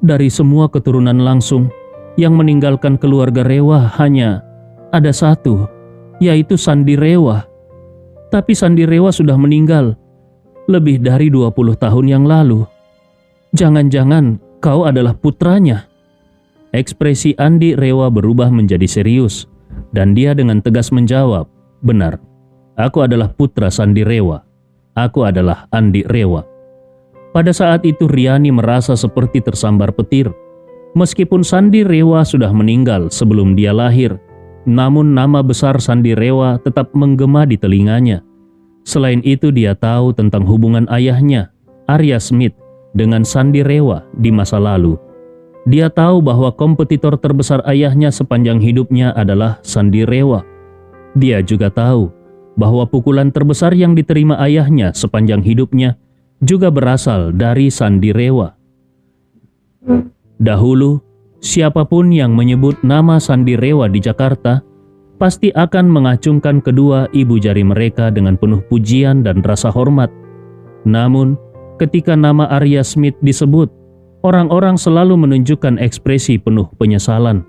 "Dari semua keturunan langsung, yang meninggalkan keluarga Rewa hanya ada satu, yaitu Sandi Rewa. Tapi Sandi Rewa sudah meninggal lebih dari 20 tahun yang lalu. Jangan-jangan kau adalah putranya?" Ekspresi Andi Rewa berubah menjadi serius dan dia dengan tegas menjawab, "Benar, aku adalah putra Sandi Rewa. Aku adalah Andi Rewa." Pada saat itu Riani merasa seperti tersambar petir. Meskipun Sandi Rewa sudah meninggal sebelum dia lahir, namun nama besar Sandi Rewa tetap menggema di telinganya. Selain itu dia tahu tentang hubungan ayahnya, Arya Smith, dengan Sandi Rewa di masa lalu. Dia tahu bahwa kompetitor terbesar ayahnya sepanjang hidupnya adalah Sandi Rewa. Dia juga tahu bahwa pukulan terbesar yang diterima ayahnya sepanjang hidupnya juga berasal dari Sandi Rewa. Dahulu, siapapun yang menyebut nama Sandi Rewa di Jakarta pasti akan mengacungkan kedua ibu jari mereka dengan penuh pujian dan rasa hormat. Namun, ketika nama Arya Smith disebut, orang-orang selalu menunjukkan ekspresi penuh penyesalan.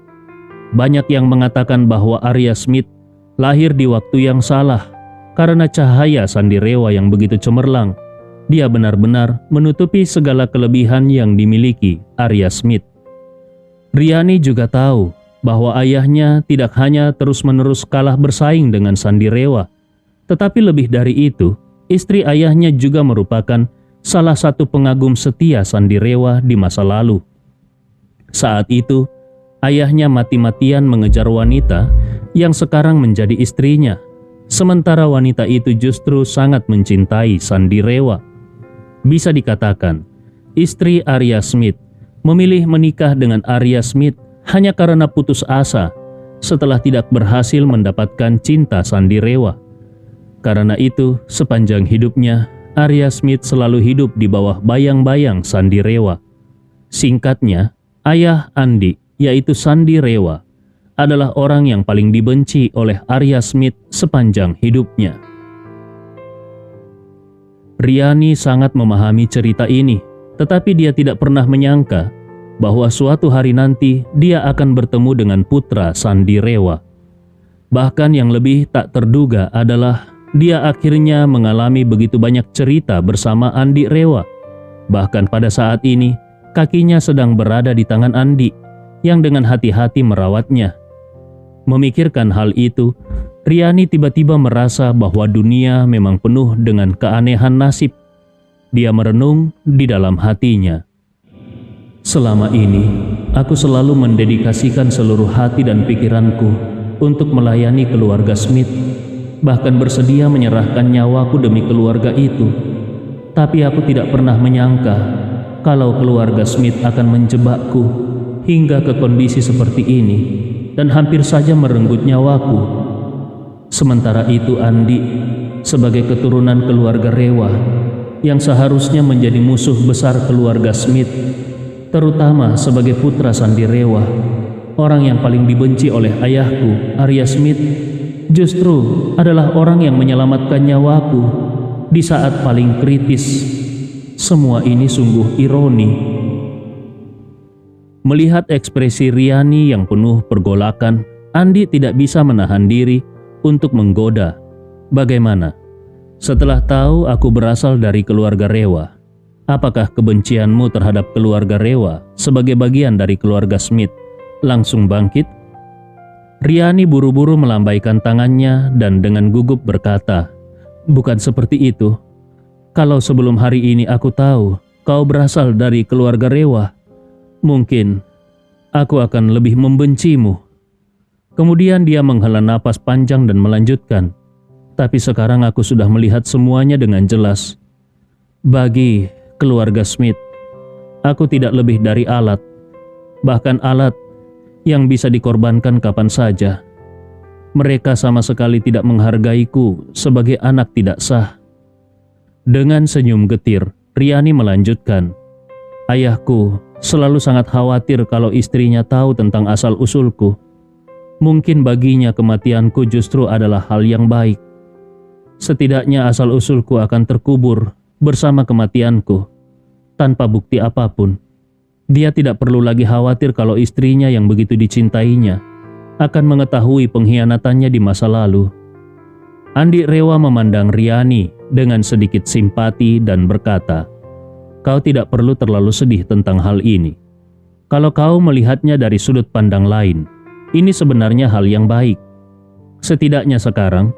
Banyak yang mengatakan bahwa Arya Smith lahir di waktu yang salah karena cahaya Sandi Rewa yang begitu cemerlang. Dia benar-benar menutupi segala kelebihan yang dimiliki Arya Smith. Riani juga tahu bahwa ayahnya tidak hanya terus-menerus kalah bersaing dengan Sandi Rewa, tetapi lebih dari itu, istri ayahnya juga merupakan salah satu pengagum setia Sandi Rewa di masa lalu. Saat itu, ayahnya mati-matian mengejar wanita yang sekarang menjadi istrinya, sementara wanita itu justru sangat mencintai Sandi Rewa. Bisa dikatakan, istri Arya Smith memilih menikah dengan Arya Smith hanya karena putus asa setelah tidak berhasil mendapatkan cinta Sandi Rewa. Karena itu, sepanjang hidupnya, Arya Smith selalu hidup di bawah bayang-bayang Sandi Rewa. Singkatnya, ayah Andi, yaitu Sandi Rewa, adalah orang yang paling dibenci oleh Arya Smith sepanjang hidupnya. Riani sangat memahami cerita ini, tetapi dia tidak pernah menyangka bahwa suatu hari nanti dia akan bertemu dengan putra Sandi Rewa. Bahkan yang lebih tak terduga adalah dia akhirnya mengalami begitu banyak cerita bersama Andi Rewa. Bahkan pada saat ini, kakinya sedang berada di tangan Andi yang dengan hati-hati merawatnya. Memikirkan hal itu, Riani tiba-tiba merasa bahwa dunia memang penuh dengan keanehan nasib. Dia merenung di dalam hatinya. Selama ini, aku selalu mendedikasikan seluruh hati dan pikiranku untuk melayani keluarga Smith, bahkan bersedia menyerahkan nyawaku demi keluarga itu. Tapi aku tidak pernah menyangka kalau keluarga Smith akan menjebakku hingga ke kondisi seperti ini dan hampir saja merenggut nyawaku. Sementara itu Andi, sebagai keturunan keluarga Rewa yang seharusnya menjadi musuh besar keluarga Smith, terutama sebagai putra Sandi Rewa, orang yang paling dibenci oleh ayahku, Arya Smith, justru adalah orang yang menyelamatkan nyawaku di saat paling kritis. Semua ini sungguh ironi. Melihat ekspresi Riani yang penuh pergolakan, Andi tidak bisa menahan diri untuk menggoda. Bagaimana? Setelah tahu aku berasal dari keluarga Rewa, apakah kebencianmu terhadap keluarga Rewa sebagai bagian dari keluarga Smith langsung bangkit? Riani buru-buru melambaikan tangannya dan dengan gugup berkata, "Bukan seperti itu. Kalau sebelum hari ini aku tahu kau berasal dari keluarga Rewa, mungkin aku akan lebih membencimu." Kemudian dia menghela napas panjang dan melanjutkan, "Tapi sekarang aku sudah melihat semuanya dengan jelas. Bagi keluarga Smith, aku tidak lebih dari alat, bahkan alat yang bisa dikorbankan kapan saja. Mereka sama sekali tidak menghargaiku sebagai anak tidak sah." Dengan senyum getir, Riani melanjutkan, "Ayahku selalu sangat khawatir kalau istrinya tahu tentang asal-usulku. Mungkin baginya kematianku justru adalah hal yang baik. Setidaknya asal-usulku akan terkubur bersama kematianku, tanpa bukti apapun. Dia tidak perlu lagi khawatir kalau istrinya yang begitu dicintainya akan mengetahui pengkhianatannya di masa lalu." Andi Rewa memandang Riani dengan sedikit simpati dan berkata, "Kau tidak perlu terlalu sedih tentang hal ini. Kalau kau melihatnya dari sudut pandang lain, ini sebenarnya hal yang baik. Setidaknya sekarang,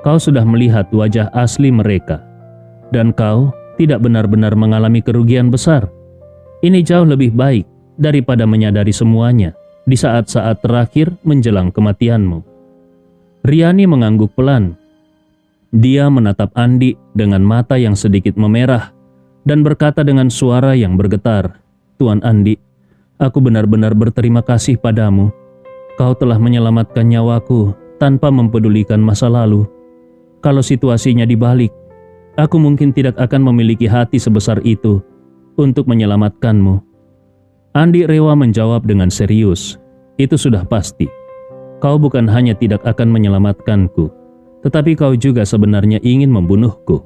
kau sudah melihat wajah asli mereka, dan kau tidak benar-benar mengalami kerugian besar. Ini jauh lebih baik daripada menyadari semuanya di saat-saat terakhir menjelang kematianmu." Riani mengangguk pelan. Dia menatap Andi dengan mata yang sedikit memerah dan berkata dengan suara yang bergetar, "Tuan Andi, aku benar-benar berterima kasih padamu. Kau telah menyelamatkan nyawaku tanpa mempedulikan masa lalu. Kalau situasinya dibalik, aku mungkin tidak akan memiliki hati sebesar itu untuk menyelamatkanmu." Andi Rewa menjawab dengan serius, "Itu sudah pasti. Kau bukan hanya tidak akan menyelamatkanku, tetapi kau juga sebenarnya ingin membunuhku."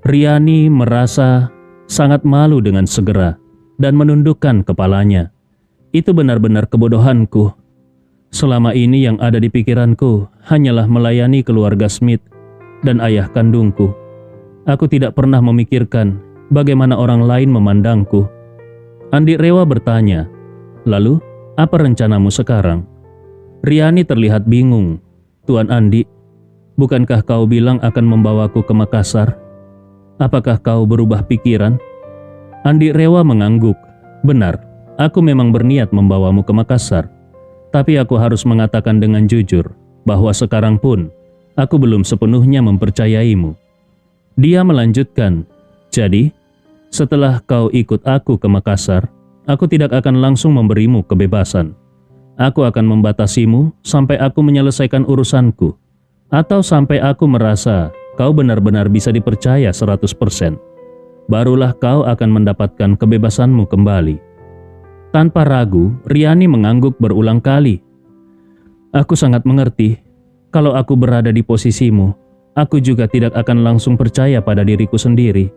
Riani merasa sangat malu dengan segera dan menundukkan kepalanya. "Itu benar-benar kebodohanku. Selama ini yang ada di pikiranku hanyalah melayani keluarga Smith dan ayah kandungku. Aku tidak pernah memikirkan bagaimana orang lain memandangku." Andi Rewa bertanya, "Lalu, apa rencanamu sekarang?" Riani terlihat bingung. "Tuan Andi, bukankah kau bilang akan membawaku ke Makassar? Apakah kau berubah pikiran?" Andi Rewa mengangguk. "Benar, aku memang berniat membawamu ke Makassar. Tapi aku harus mengatakan dengan jujur bahwa sekarang pun aku belum sepenuhnya mempercayaimu." Dia melanjutkan, "Jadi, setelah kau ikut aku ke Makassar, aku tidak akan langsung memberimu kebebasan. Aku akan membatasimu sampai aku menyelesaikan urusanku. Atau sampai aku merasa kau benar-benar bisa dipercaya 100%, barulah kau akan mendapatkan kebebasanmu kembali. Tanpa ragu, Riani mengangguk berulang kali. Aku sangat mengerti. Kalau aku berada di posisimu, aku juga tidak akan langsung percaya pada diriku sendiri.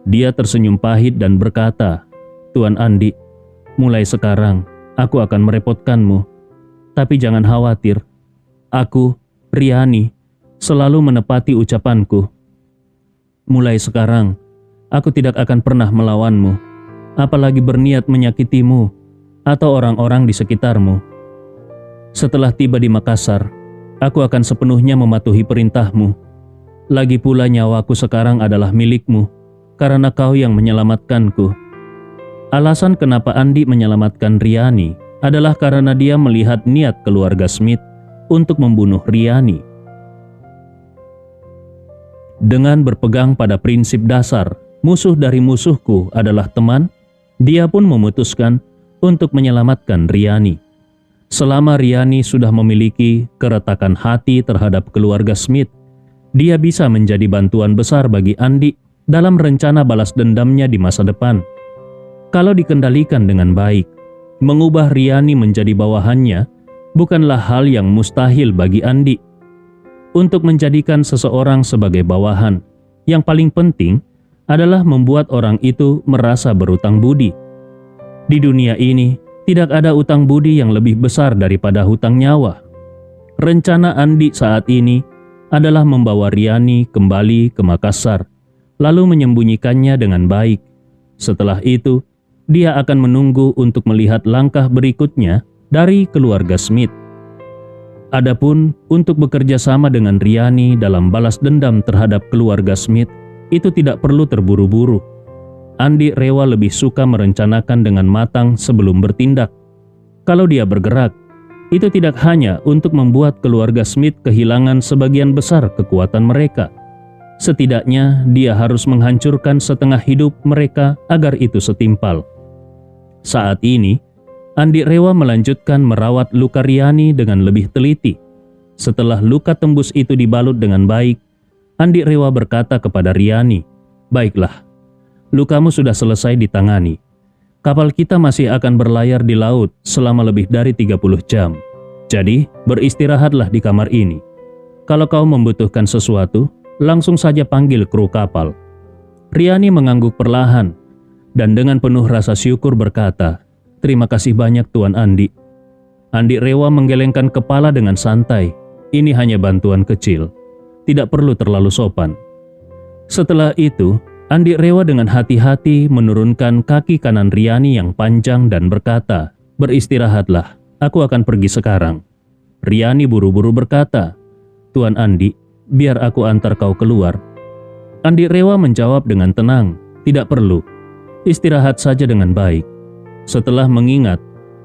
Dia tersenyum pahit dan berkata, Tuan Andi, mulai sekarang aku akan merepotkanmu. Tapi jangan khawatir. Aku, Riani, selalu menepati ucapanku. Mulai sekarang, aku tidak akan pernah melawanmu, apalagi berniat menyakitimu atau orang-orang di sekitarmu. Setelah tiba di Makassar, aku akan sepenuhnya mematuhi perintahmu. Lagi pula nyawaku sekarang adalah milikmu, karena kau yang menyelamatkanku. Alasan kenapa Andi menyelamatkan Riani adalah karena dia melihat niat keluarga Smith untuk membunuh Riani. Dengan berpegang pada prinsip dasar, musuh dari musuhku adalah teman, dia pun memutuskan untuk menyelamatkan Riani. Selama Riani sudah memiliki keretakan hati terhadap keluarga Smith, dia bisa menjadi bantuan besar bagi Andi dalam rencana balas dendamnya di masa depan. Kalau dikendalikan dengan baik, mengubah Riani menjadi bawahannya bukanlah hal yang mustahil bagi Andi. Untuk menjadikan seseorang sebagai bawahan, yang paling penting adalah membuat orang itu merasa berutang budi. Di dunia ini, tidak ada utang budi yang lebih besar daripada hutang nyawa. Rencana Andi saat ini adalah membawa Riani kembali ke Makassar, lalu menyembunyikannya dengan baik. Setelah itu, dia akan menunggu untuk melihat langkah berikutnya dari keluarga Smith. Adapun untuk bekerja sama dengan Riani dalam balas dendam terhadap keluarga Smith, itu tidak perlu terburu-buru. Andi Rewa lebih suka merencanakan dengan matang sebelum bertindak. Kalau dia bergerak, itu tidak hanya untuk membuat keluarga Smith kehilangan sebagian besar kekuatan mereka. Setidaknya dia harus menghancurkan setengah hidup mereka agar itu setimpal. Saat ini, Andi Rewa melanjutkan merawat luka Riani dengan lebih teliti. Setelah luka tembus itu dibalut dengan baik, Andi Rewa berkata kepada Riani, "Baiklah, lukamu sudah selesai ditangani. Kapal kita masih akan berlayar di laut selama lebih dari 30 jam. Jadi, beristirahatlah di kamar ini. Kalau kau membutuhkan sesuatu, langsung saja panggil kru kapal." Riani mengangguk perlahan dan dengan penuh rasa syukur berkata, "Terima kasih banyak Tuan Andi." Andi Rewa menggelengkan kepala dengan santai. Ini hanya bantuan kecil, tidak perlu terlalu sopan. Setelah itu, Andi Rewa dengan hati-hati menurunkan kaki kanan Riani yang panjang dan berkata, "Beristirahatlah, aku akan pergi sekarang." Riani buru-buru berkata, "Tuan Andi, biar aku antar kau keluar." Andi Rewa menjawab dengan tenang, "Tidak perlu, istirahat saja dengan baik." Setelah mengingat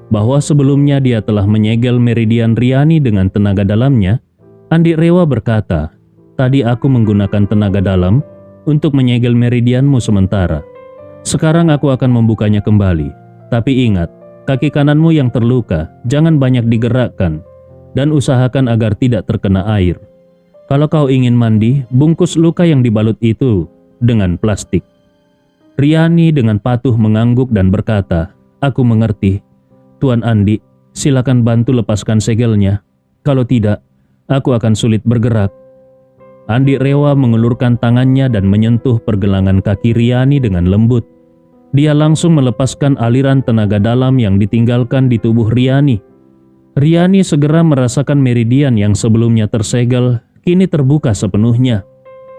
bahwa sebelumnya dia telah menyegel meridian Riani dengan tenaga dalamnya, Andi Rewa berkata, "Tadi aku menggunakan tenaga dalam untuk menyegel meridianmu sementara. Sekarang aku akan membukanya kembali. Tapi ingat, kaki kananmu yang terluka jangan banyak digerakkan dan usahakan agar tidak terkena air. Kalau kau ingin mandi, bungkus luka yang dibalut itu dengan plastik." Riani dengan patuh mengangguk dan berkata, "Aku mengerti. Tuan Andi, silakan bantu lepaskan segelnya. Kalau tidak, aku akan sulit bergerak." Andi Rewa mengulurkan tangannya dan menyentuh pergelangan kaki Riani dengan lembut. Dia langsung melepaskan aliran tenaga dalam yang ditinggalkan di tubuh Riani. Riani segera merasakan meridian yang sebelumnya tersegel, kini terbuka sepenuhnya.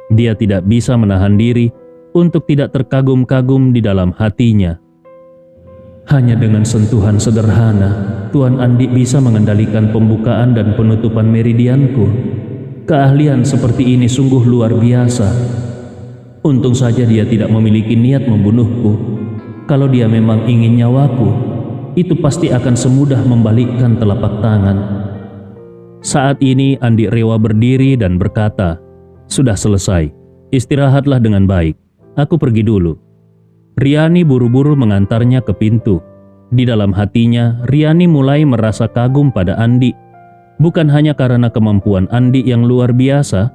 Dia tidak bisa menahan diri untuk tidak terkagum-kagum di dalam hatinya. Hanya dengan sentuhan sederhana, Tuan Andi bisa mengendalikan pembukaan dan penutupan meridianku. Keahlian seperti ini sungguh luar biasa. Untung saja dia tidak memiliki niat membunuhku. Kalau dia memang ingin nyawaku, itu pasti akan semudah membalikkan telapak tangan. Saat ini Andi Rewa berdiri dan berkata, "Sudah selesai, istirahatlah dengan baik. Aku pergi dulu." Riani buru-buru mengantarnya ke pintu. Di dalam hatinya, Riani mulai merasa kagum pada Andi. Bukan hanya karena kemampuan Andi yang luar biasa,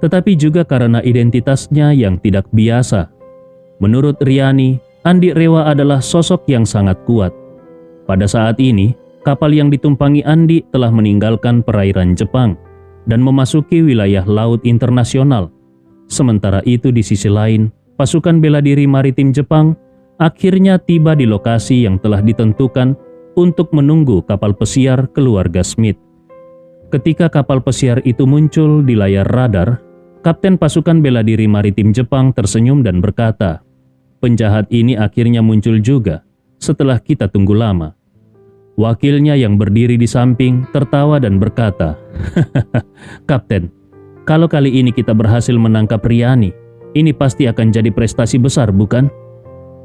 tetapi juga karena identitasnya yang tidak biasa. Menurut Riani, Andi Rewa adalah sosok yang sangat kuat. Pada saat ini, kapal yang ditumpangi Andi telah meninggalkan perairan Jepang dan memasuki wilayah laut internasional. Sementara itu di sisi lain, pasukan bela diri maritim Jepang akhirnya tiba di lokasi yang telah ditentukan untuk menunggu kapal pesiar keluarga Smith. Ketika kapal pesiar itu muncul di layar radar, Kapten pasukan bela diri maritim Jepang tersenyum dan berkata, "Penjahat ini akhirnya muncul juga setelah kita tunggu lama." Wakilnya yang berdiri di samping tertawa dan berkata, "Kapten, kalau kali ini kita berhasil menangkap Riani, ini pasti akan jadi prestasi besar, bukan?"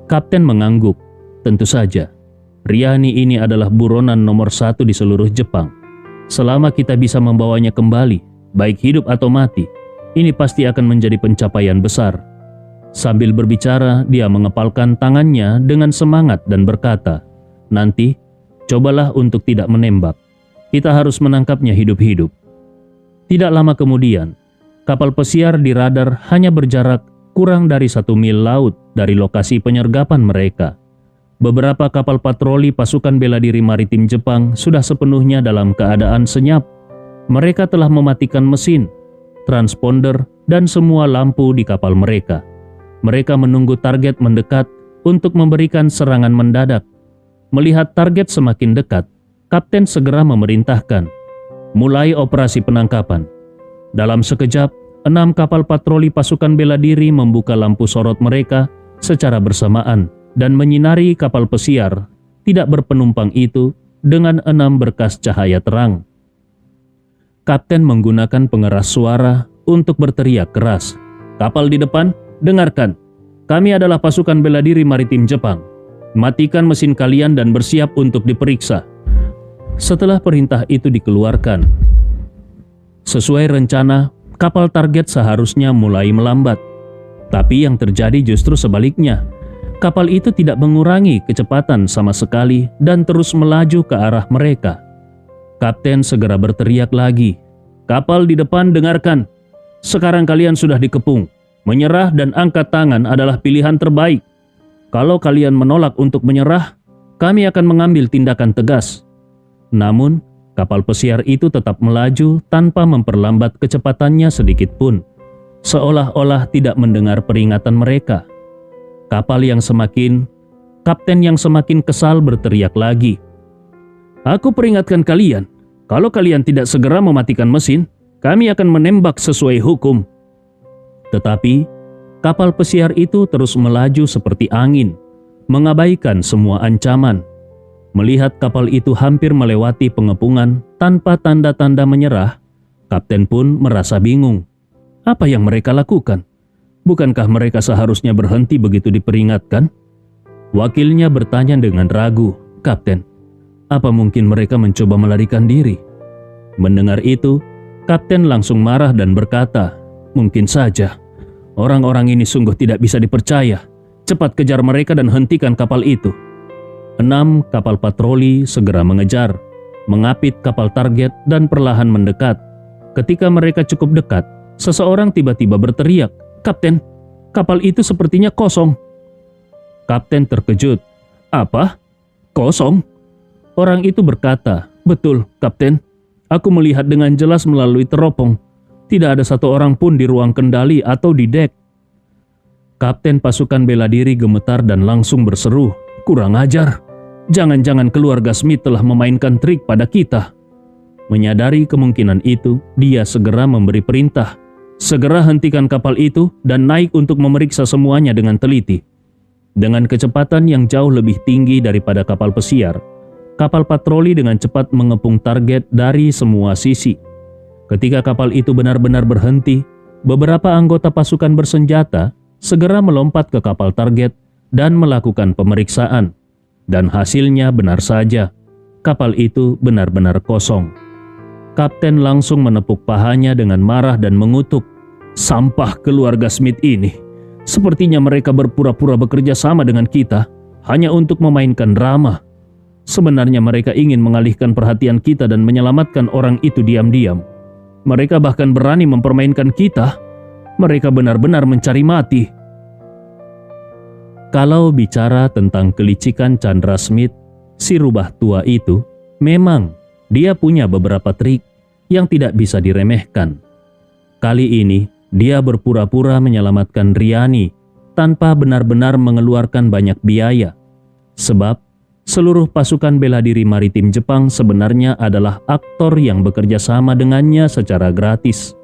Kapten mengangguk. "Tentu saja. Riani ini adalah buronan nomor 1 di seluruh Jepang. Selama kita bisa membawanya kembali, baik hidup atau mati, ini pasti akan menjadi pencapaian besar." Sambil berbicara, dia mengepalkan tangannya dengan semangat dan berkata, "Nanti, cobalah untuk tidak menembak. Kita harus menangkapnya hidup-hidup." Tidak lama kemudian, kapal pesiar di radar hanya berjarak kurang dari 1 mil laut dari lokasi penyergapan mereka. Beberapa kapal patroli pasukan bela diri maritim Jepang sudah sepenuhnya dalam keadaan senyap. Mereka telah mematikan mesin, transponder, dan semua lampu di kapal mereka. Mereka menunggu target mendekat untuk memberikan serangan mendadak. Melihat target semakin dekat, Kapten segera memerintahkan, "Mulai operasi penangkapan." Dalam sekejap, 6 kapal patroli pasukan bela diri membuka lampu sorot mereka secara bersamaan dan menyinari kapal pesiar tidak berpenumpang itu dengan 6 berkas cahaya terang. Kapten menggunakan pengeras suara untuk berteriak keras, "Kapal di depan, dengarkan. Kami adalah pasukan bela diri maritim Jepang. Matikan mesin kalian dan bersiap untuk diperiksa." Setelah perintah itu dikeluarkan, sesuai rencana, kapal target seharusnya mulai melambat. Tapi yang terjadi justru sebaliknya. Kapal itu tidak mengurangi kecepatan sama sekali dan terus melaju ke arah mereka. Kapten segera berteriak lagi, "Kapal di depan, dengarkan. Sekarang kalian sudah dikepung. Menyerah dan angkat tangan adalah pilihan terbaik. Kalau kalian menolak untuk menyerah, kami akan mengambil tindakan tegas." Namun, kapal pesiar itu tetap melaju tanpa memperlambat kecepatannya sedikit pun, seolah-olah tidak mendengar peringatan mereka. Kapten yang semakin kesal berteriak lagi, "Aku peringatkan kalian, kalau kalian tidak segera mematikan mesin, kami akan menembak sesuai hukum." Tetapi, kapal pesiar itu terus melaju seperti angin, mengabaikan semua ancaman. Melihat kapal itu hampir melewati pengepungan tanpa tanda-tanda menyerah, kapten pun merasa bingung. Apa yang mereka lakukan? Bukankah mereka seharusnya berhenti begitu diperingatkan? Wakilnya bertanya dengan ragu, "Kapten, apa mungkin mereka mencoba melarikan diri?" Mendengar itu, kapten langsung marah dan berkata, "Mungkin saja. Orang-orang ini sungguh tidak bisa dipercaya. Cepat kejar mereka dan hentikan kapal itu." 6 kapal patroli segera mengejar, mengapit kapal target dan perlahan mendekat. Ketika mereka cukup dekat, seseorang tiba-tiba berteriak, "Kapten, kapal itu sepertinya kosong." Kapten terkejut. "Apa? Kosong?" Orang itu berkata, "Betul, Kapten. Aku melihat dengan jelas melalui teropong. Tidak ada satu orang pun di ruang kendali atau di dek." Kapten pasukan bela diri gemetar dan langsung berseru, "Kurang ajar. Jangan-jangan keluarga Smith telah memainkan trik pada kita." Menyadari kemungkinan itu, dia segera memberi perintah, "Segera hentikan kapal itu dan naik untuk memeriksa semuanya dengan teliti." Dengan kecepatan yang jauh lebih tinggi daripada kapal pesiar, kapal patroli dengan cepat mengepung target dari semua sisi. Ketika kapal itu benar-benar berhenti, beberapa anggota pasukan bersenjata segera melompat ke kapal target dan melakukan pemeriksaan. Dan hasilnya benar saja, kapal itu benar-benar kosong. Kapten langsung menepuk pahanya dengan marah dan mengutuk, "Sampah keluarga Smith ini. Sepertinya mereka berpura-pura bekerja sama dengan kita hanya untuk memainkan drama." Sebenarnya mereka ingin mengalihkan perhatian kita dan menyelamatkan orang itu diam-diam. Mereka bahkan berani mempermainkan kita. Mereka benar-benar mencari mati. Kalau bicara tentang kelicikan Chandra Smith, si rubah tua itu, memang dia punya beberapa trik yang tidak bisa diremehkan. Kali ini, dia berpura-pura menyelamatkan Riani tanpa benar-benar mengeluarkan banyak biaya. Sebab, seluruh pasukan bela diri maritim Jepang sebenarnya adalah aktor yang bekerja sama dengannya secara gratis.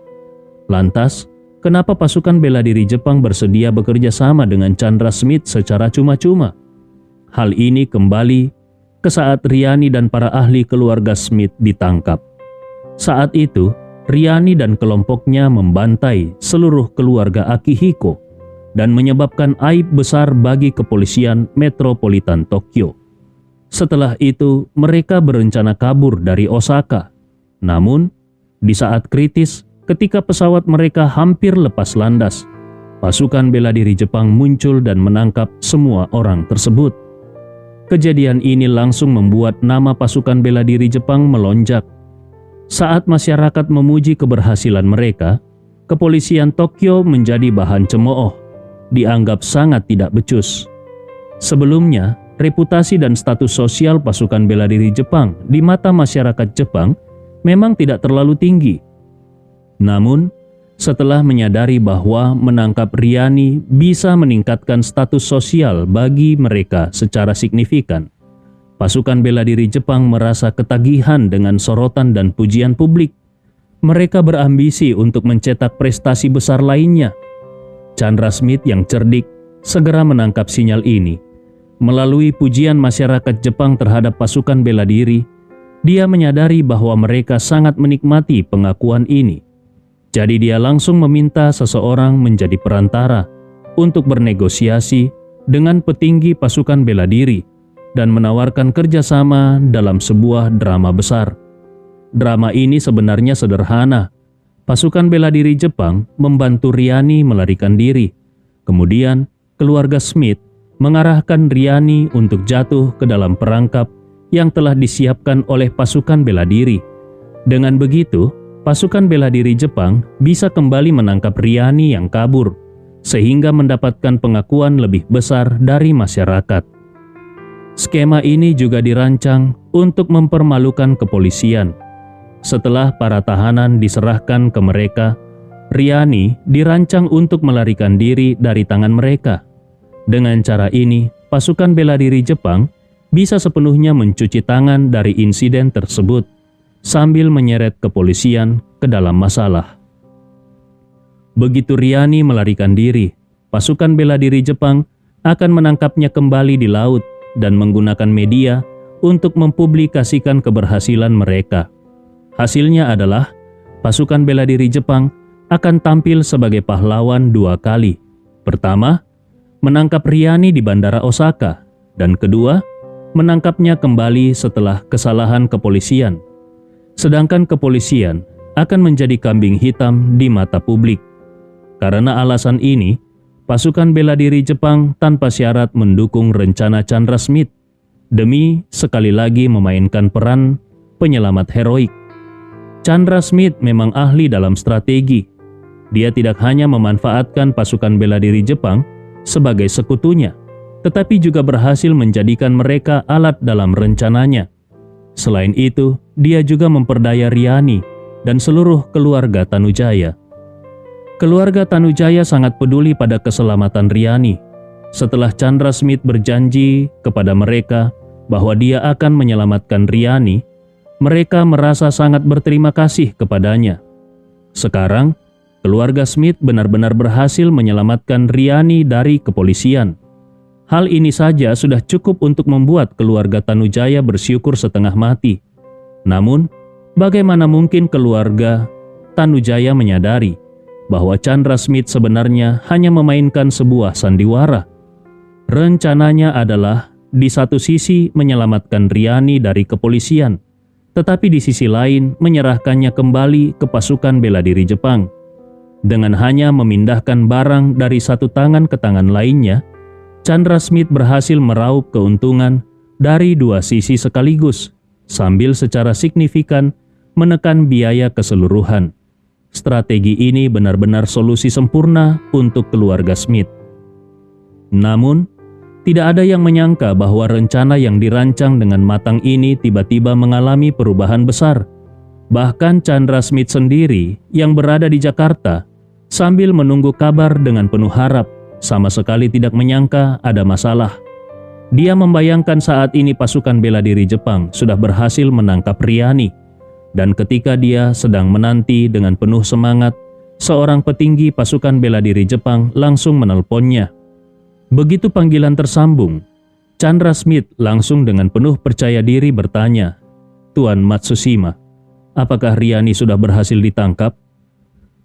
Lantas, kenapa pasukan bela diri Jepang bersedia bekerja sama dengan Chandra Smith secara cuma-cuma? Hal ini kembali ke saat Riani dan para ahli keluarga Smith ditangkap. Saat itu, Riani dan kelompoknya membantai seluruh keluarga Akihiko dan menyebabkan aib besar bagi kepolisian metropolitan Tokyo. Setelah itu, mereka berencana kabur dari Osaka. Namun, di saat kritis, ketika pesawat mereka hampir lepas landas, pasukan bela diri Jepang muncul dan menangkap semua orang tersebut. Kejadian ini langsung membuat nama pasukan bela diri Jepang melonjak. Saat masyarakat memuji keberhasilan mereka, kepolisian Tokyo menjadi bahan cemooh, dianggap sangat tidak becus. Sebelumnya, reputasi dan status sosial pasukan bela diri Jepang di mata masyarakat Jepang memang tidak terlalu tinggi. Namun, setelah menyadari bahwa menangkap Riani bisa meningkatkan status sosial bagi mereka secara signifikan, pasukan bela diri Jepang merasa ketagihan dengan sorotan dan pujian publik. Mereka berambisi untuk mencetak prestasi besar lainnya. Chandra Smith yang cerdik segera menangkap sinyal ini. Melalui pujian masyarakat Jepang terhadap pasukan bela diri, dia menyadari bahwa mereka sangat menikmati pengakuan ini. Jadi dia langsung meminta seseorang menjadi perantara untuk bernegosiasi dengan petinggi pasukan bela diri dan menawarkan kerjasama dalam sebuah drama besar. Drama ini sebenarnya sederhana. Pasukan bela diri Jepang membantu Riani melarikan diri. Kemudian, keluarga Smith mengarahkan Riani untuk jatuh ke dalam perangkap yang telah disiapkan oleh pasukan bela diri. Dengan begitu, pasukan bela diri Jepang bisa kembali menangkap Riani yang kabur, sehingga mendapatkan pengakuan lebih besar dari masyarakat. Skema ini juga dirancang untuk mempermalukan kepolisian. Setelah para tahanan diserahkan ke mereka, Riani dirancang untuk melarikan diri dari tangan mereka. Dengan cara ini, pasukan bela diri Jepang bisa sepenuhnya mencuci tangan dari insiden tersebut, sambil menyeret kepolisian ke dalam masalah. Begitu Riani melarikan diri, pasukan bela diri Jepang akan menangkapnya kembali di laut dan menggunakan media untuk mempublikasikan keberhasilan mereka. Hasilnya adalah pasukan bela diri Jepang akan tampil sebagai pahlawan dua kali. Pertama, menangkap Riani di Bandara Osaka, dan kedua, menangkapnya kembali setelah kesalahan kepolisian. Sedangkan kepolisian akan menjadi kambing hitam di mata publik. Karena alasan ini, pasukan bela diri Jepang tanpa syarat mendukung rencana Chandra Smith demi sekali lagi memainkan peran penyelamat heroik. Chandra Smith memang ahli dalam strategi. Dia tidak hanya memanfaatkan pasukan bela diri Jepang sebagai sekutunya, tetapi juga berhasil menjadikan mereka alat dalam rencananya. Selain itu, dia juga memperdaya Riani dan seluruh keluarga Tanujaya. Keluarga Tanujaya sangat peduli pada keselamatan Riani. Setelah Chandra Smith berjanji kepada mereka bahwa dia akan menyelamatkan Riani, mereka merasa sangat berterima kasih kepadanya. Sekarang, keluarga Smith benar-benar berhasil menyelamatkan Riani dari kepolisian. Hal ini saja sudah cukup untuk membuat keluarga Tanujaya bersyukur setengah mati. Namun, bagaimana mungkin keluarga Tanujaya menyadari bahwa Chandra Smith sebenarnya hanya memainkan sebuah sandiwara? Rencananya adalah di satu sisi menyelamatkan Riani dari kepolisian, tetapi di sisi lain menyerahkannya kembali ke pasukan bela diri Jepang. Dengan hanya memindahkan barang dari satu tangan ke tangan lainnya, Chandra Smith berhasil meraup keuntungan dari dua sisi sekaligus, sambil secara signifikan menekan biaya keseluruhan. Strategi ini benar-benar solusi sempurna untuk keluarga Smith. Namun, tidak ada yang menyangka bahwa rencana yang dirancang dengan matang ini tiba-tiba mengalami perubahan besar. Bahkan Chandra Smith sendiri yang berada di Jakarta sambil menunggu kabar dengan penuh harap, sama sekali tidak menyangka ada masalah. Dia membayangkan saat ini pasukan bela diri Jepang sudah berhasil menangkap Riani. Dan ketika dia sedang menanti dengan penuh semangat, seorang petinggi pasukan bela diri Jepang langsung menelponnya. Begitu panggilan tersambung, Chandra Smith langsung dengan penuh percaya diri bertanya, "Tuan Matsushima, apakah Riani sudah berhasil ditangkap?"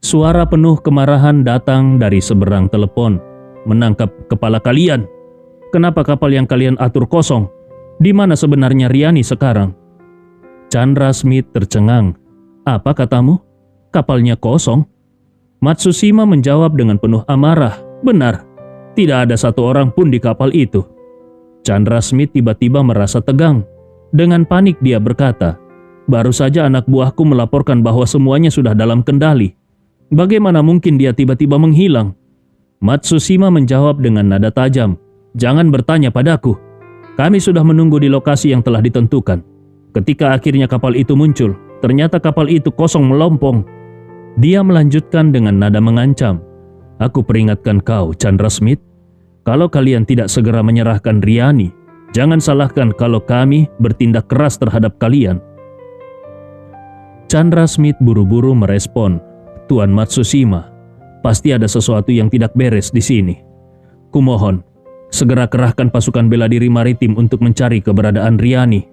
Suara penuh kemarahan datang dari seberang telepon. "Menangkap kepala kalian? Kenapa kapal yang kalian atur kosong? Di mana sebenarnya Riani sekarang?" Chandra Smith tercengang. "Apa katamu? Kapalnya kosong?" Matsushima menjawab dengan penuh amarah. "Benar, tidak ada satu orang pun di kapal itu." Chandra Smith tiba-tiba merasa tegang. Dengan panik dia berkata, "Baru saja anak buahku melaporkan bahwa semuanya sudah dalam kendali. Bagaimana mungkin dia tiba-tiba menghilang?" Matsushima menjawab dengan nada tajam, "Jangan bertanya padaku. Kami sudah menunggu di lokasi yang telah ditentukan. Ketika akhirnya kapal itu muncul, ternyata kapal itu kosong melompong." Dia melanjutkan dengan nada mengancam, "Aku peringatkan kau, Chandra Smith. Kalau kalian tidak segera menyerahkan Riani, jangan salahkan kalau kami bertindak keras terhadap kalian." Chandra Smith buru-buru merespon, "Tuan Matsushima, pasti ada sesuatu yang tidak beres di sini. Kumohon, segera kerahkan pasukan bela diri maritim untuk mencari keberadaan Riani."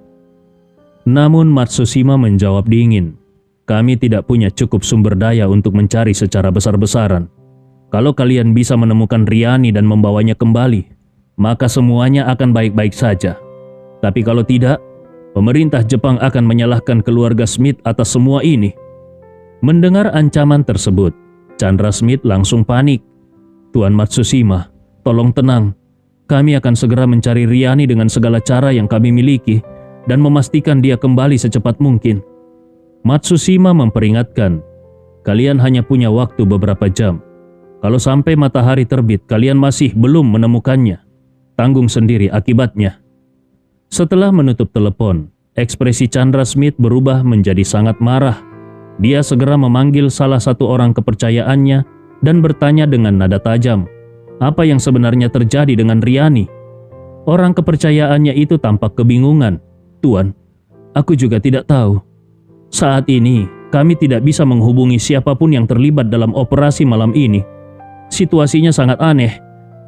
Namun Matsushima menjawab dingin, "Kami tidak punya cukup sumber daya untuk mencari secara besar-besaran. Kalau kalian bisa menemukan Riani dan membawanya kembali, maka semuanya akan baik-baik saja. Tapi kalau tidak, pemerintah Jepang akan menyalahkan keluarga Smith atas semua ini." Mendengar ancaman tersebut, Chandra Smith langsung panik. "Tuan Matsushima, tolong tenang. Kami akan segera mencari Riani dengan segala cara yang kami miliki dan memastikan dia kembali secepat mungkin." Matsushima memperingatkan, "Kalian hanya punya waktu beberapa jam. Kalau sampai matahari terbit kalian masih belum menemukannya, tanggung sendiri akibatnya." Setelah menutup telepon, ekspresi Chandra Smith berubah menjadi sangat marah. Dia segera memanggil salah satu orang kepercayaannya dan bertanya dengan nada tajam, apa yang sebenarnya terjadi dengan Riani. Orang kepercayaannya itu tampak kebingungan. "Tuan, aku juga tidak tahu. Saat ini, kami tidak bisa menghubungi siapapun yang terlibat dalam operasi malam ini. Situasinya sangat aneh,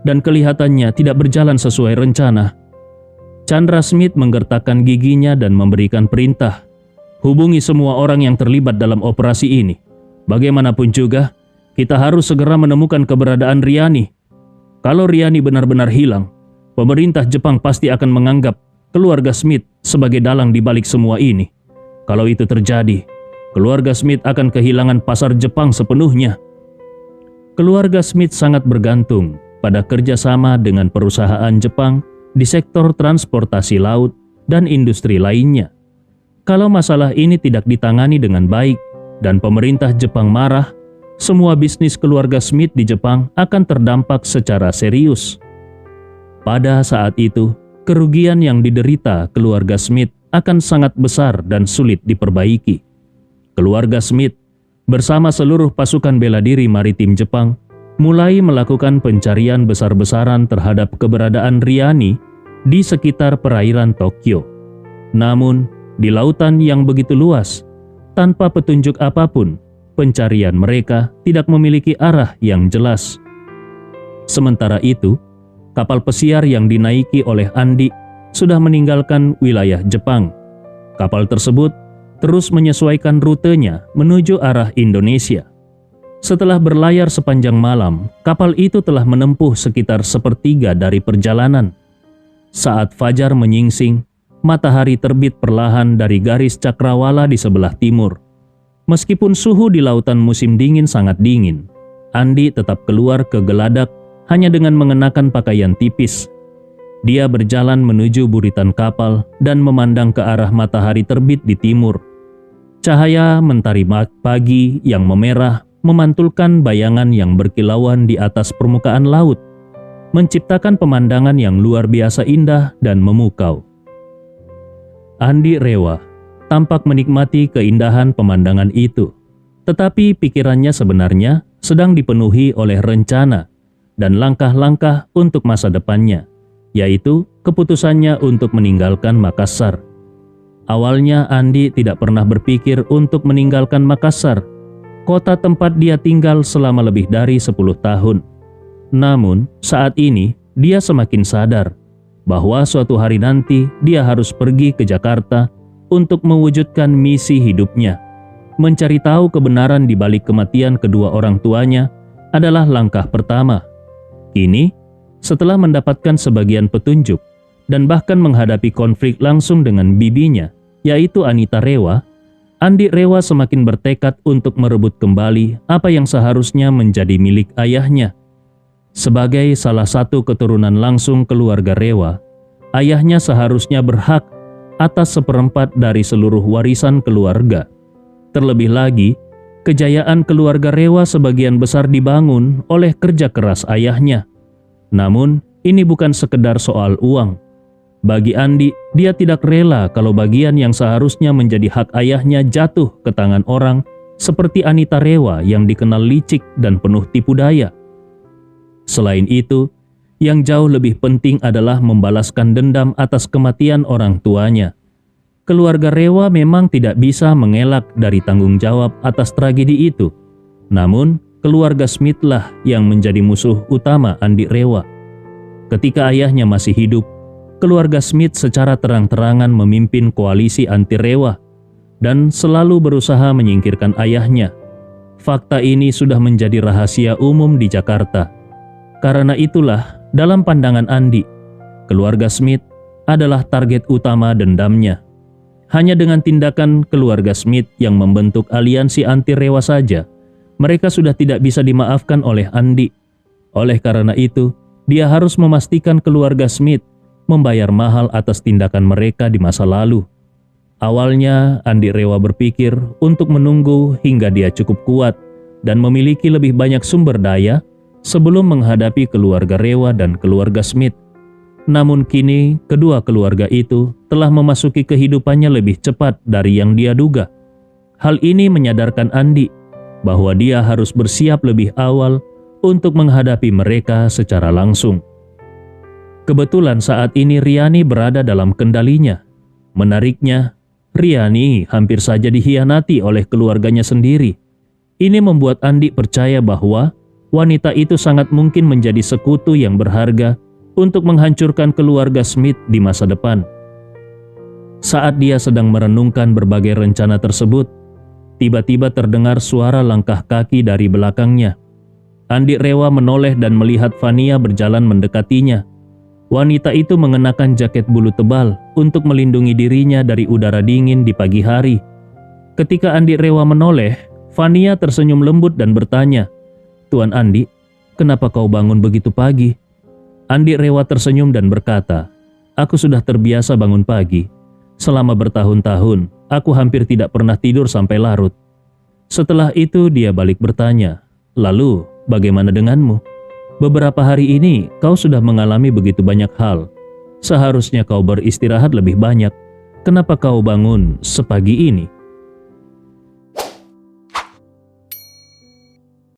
dan kelihatannya tidak berjalan sesuai rencana." Chandra Smith menggertakkan giginya dan memberikan perintah, "Hubungi semua orang yang terlibat dalam operasi ini. Bagaimanapun juga, kita harus segera menemukan keberadaan Riani. Kalau Riani benar-benar hilang, pemerintah Jepang pasti akan menganggap keluarga Smith sebagai dalang di balik semua ini. Kalau itu terjadi, keluarga Smith akan kehilangan pasar Jepang sepenuhnya." Keluarga Smith sangat bergantung pada kerjasama dengan perusahaan Jepang di sektor transportasi laut dan industri lainnya. Kalau masalah ini tidak ditangani dengan baik dan pemerintah Jepang marah, semua bisnis keluarga Smith di Jepang akan terdampak secara serius. Pada saat itu, kerugian yang diderita keluarga Smith akan sangat besar dan sulit diperbaiki. Keluarga Smith bersama seluruh pasukan bela diri maritim Jepang mulai melakukan pencarian besar-besaran terhadap keberadaan Riani di sekitar perairan Tokyo. Namun, di lautan yang begitu luas, tanpa petunjuk apapun, pencarian mereka tidak memiliki arah yang jelas. Sementara itu, kapal pesiar yang dinaiki oleh Andi sudah meninggalkan wilayah Jepang. Kapal tersebut terus menyesuaikan rutenya menuju arah Indonesia. Setelah berlayar sepanjang malam, kapal itu telah menempuh sekitar sepertiga dari perjalanan. Saat fajar menyingsing, matahari terbit perlahan dari garis cakrawala di sebelah timur. Meskipun suhu di lautan musim dingin sangat dingin, Andi tetap keluar ke geladak hanya dengan mengenakan pakaian tipis. Dia berjalan menuju buritan kapal dan memandang ke arah matahari terbit di timur. Cahaya mentari pagi yang memerah memantulkan bayangan yang berkilauan di atas permukaan laut, menciptakan pemandangan yang luar biasa indah dan memukau. Andi Rewa tampak menikmati keindahan pemandangan itu, tetapi pikirannya sebenarnya sedang dipenuhi oleh rencana dan langkah-langkah untuk masa depannya, yaitu keputusannya untuk meninggalkan Makassar. Awalnya Andi tidak pernah berpikir untuk meninggalkan Makassar, kota tempat dia tinggal selama lebih dari 10 tahun. Namun saat ini dia semakin sadar bahwa suatu hari nanti dia harus pergi ke Jakarta untuk mewujudkan misi hidupnya. Mencari tahu kebenaran di balik kematian kedua orang tuanya adalah langkah pertama. Kini, setelah mendapatkan sebagian petunjuk dan bahkan menghadapi konflik langsung dengan bibinya, yaitu Anita Rewa, Andi Rewa semakin bertekad untuk merebut kembali apa yang seharusnya menjadi milik ayahnya. Sebagai salah satu keturunan langsung keluarga Rewa, ayahnya seharusnya berhak atas 1/4 dari seluruh warisan keluarga. Terlebih lagi, kejayaan keluarga Rewa sebagian besar dibangun oleh kerja keras ayahnya. Namun, ini bukan sekedar soal uang. Bagi Andi, dia tidak rela kalau bagian yang seharusnya menjadi hak ayahnya jatuh ke tangan orang seperti Anita Rewa yang dikenal licik dan penuh tipu daya. Selain itu, yang jauh lebih penting adalah membalaskan dendam atas kematian orang tuanya. Keluarga Rewa memang tidak bisa mengelak dari tanggung jawab atas tragedi itu. Namun, keluarga Smith lah yang menjadi musuh utama Andi Rewa. Ketika ayahnya masih hidup, keluarga Smith secara terang-terangan memimpin koalisi anti Rewa dan selalu berusaha menyingkirkan ayahnya. Fakta ini sudah menjadi rahasia umum di Jakarta. Karena itulah, dalam pandangan Andi, keluarga Smith adalah target utama dendamnya. Hanya dengan tindakan keluarga Smith yang membentuk aliansi anti Rewa saja, mereka sudah tidak bisa dimaafkan oleh Andi. Oleh karena itu, dia harus memastikan keluarga Smith membayar mahal atas tindakan mereka di masa lalu. Awalnya, Andi Rewa berpikir untuk menunggu hingga dia cukup kuat dan memiliki lebih banyak sumber daya sebelum menghadapi keluarga Rewa dan keluarga Smith. Namun kini, kedua keluarga itu telah memasuki kehidupannya lebih cepat dari yang dia duga. Hal ini menyadarkan Andi bahwa dia harus bersiap lebih awal untuk menghadapi mereka secara langsung. Kebetulan saat ini Riani berada dalam kendalinya. Menariknya, Riani hampir saja dikhianati oleh keluarganya sendiri. Ini membuat Andi percaya bahwa wanita itu sangat mungkin menjadi sekutu yang berharga untuk menghancurkan keluarga Smith di masa depan. Saat dia sedang merenungkan berbagai rencana tersebut, tiba-tiba terdengar suara langkah kaki dari belakangnya. Andi Rewa menoleh dan melihat Fania berjalan mendekatinya. Wanita itu mengenakan jaket bulu tebal untuk melindungi dirinya dari udara dingin di pagi hari. Ketika Andi Rewa menoleh, Fania tersenyum lembut dan bertanya, "Tuan Andi, kenapa kau bangun begitu pagi?" Andi Rewa tersenyum dan berkata, "Aku sudah terbiasa bangun pagi. Selama bertahun-tahun, aku hampir tidak pernah tidur sampai larut." Setelah itu dia balik bertanya, "Lalu, bagaimana denganmu? Beberapa hari ini kau sudah mengalami begitu banyak hal. Seharusnya kau beristirahat lebih banyak. Kenapa kau bangun sepagi ini?"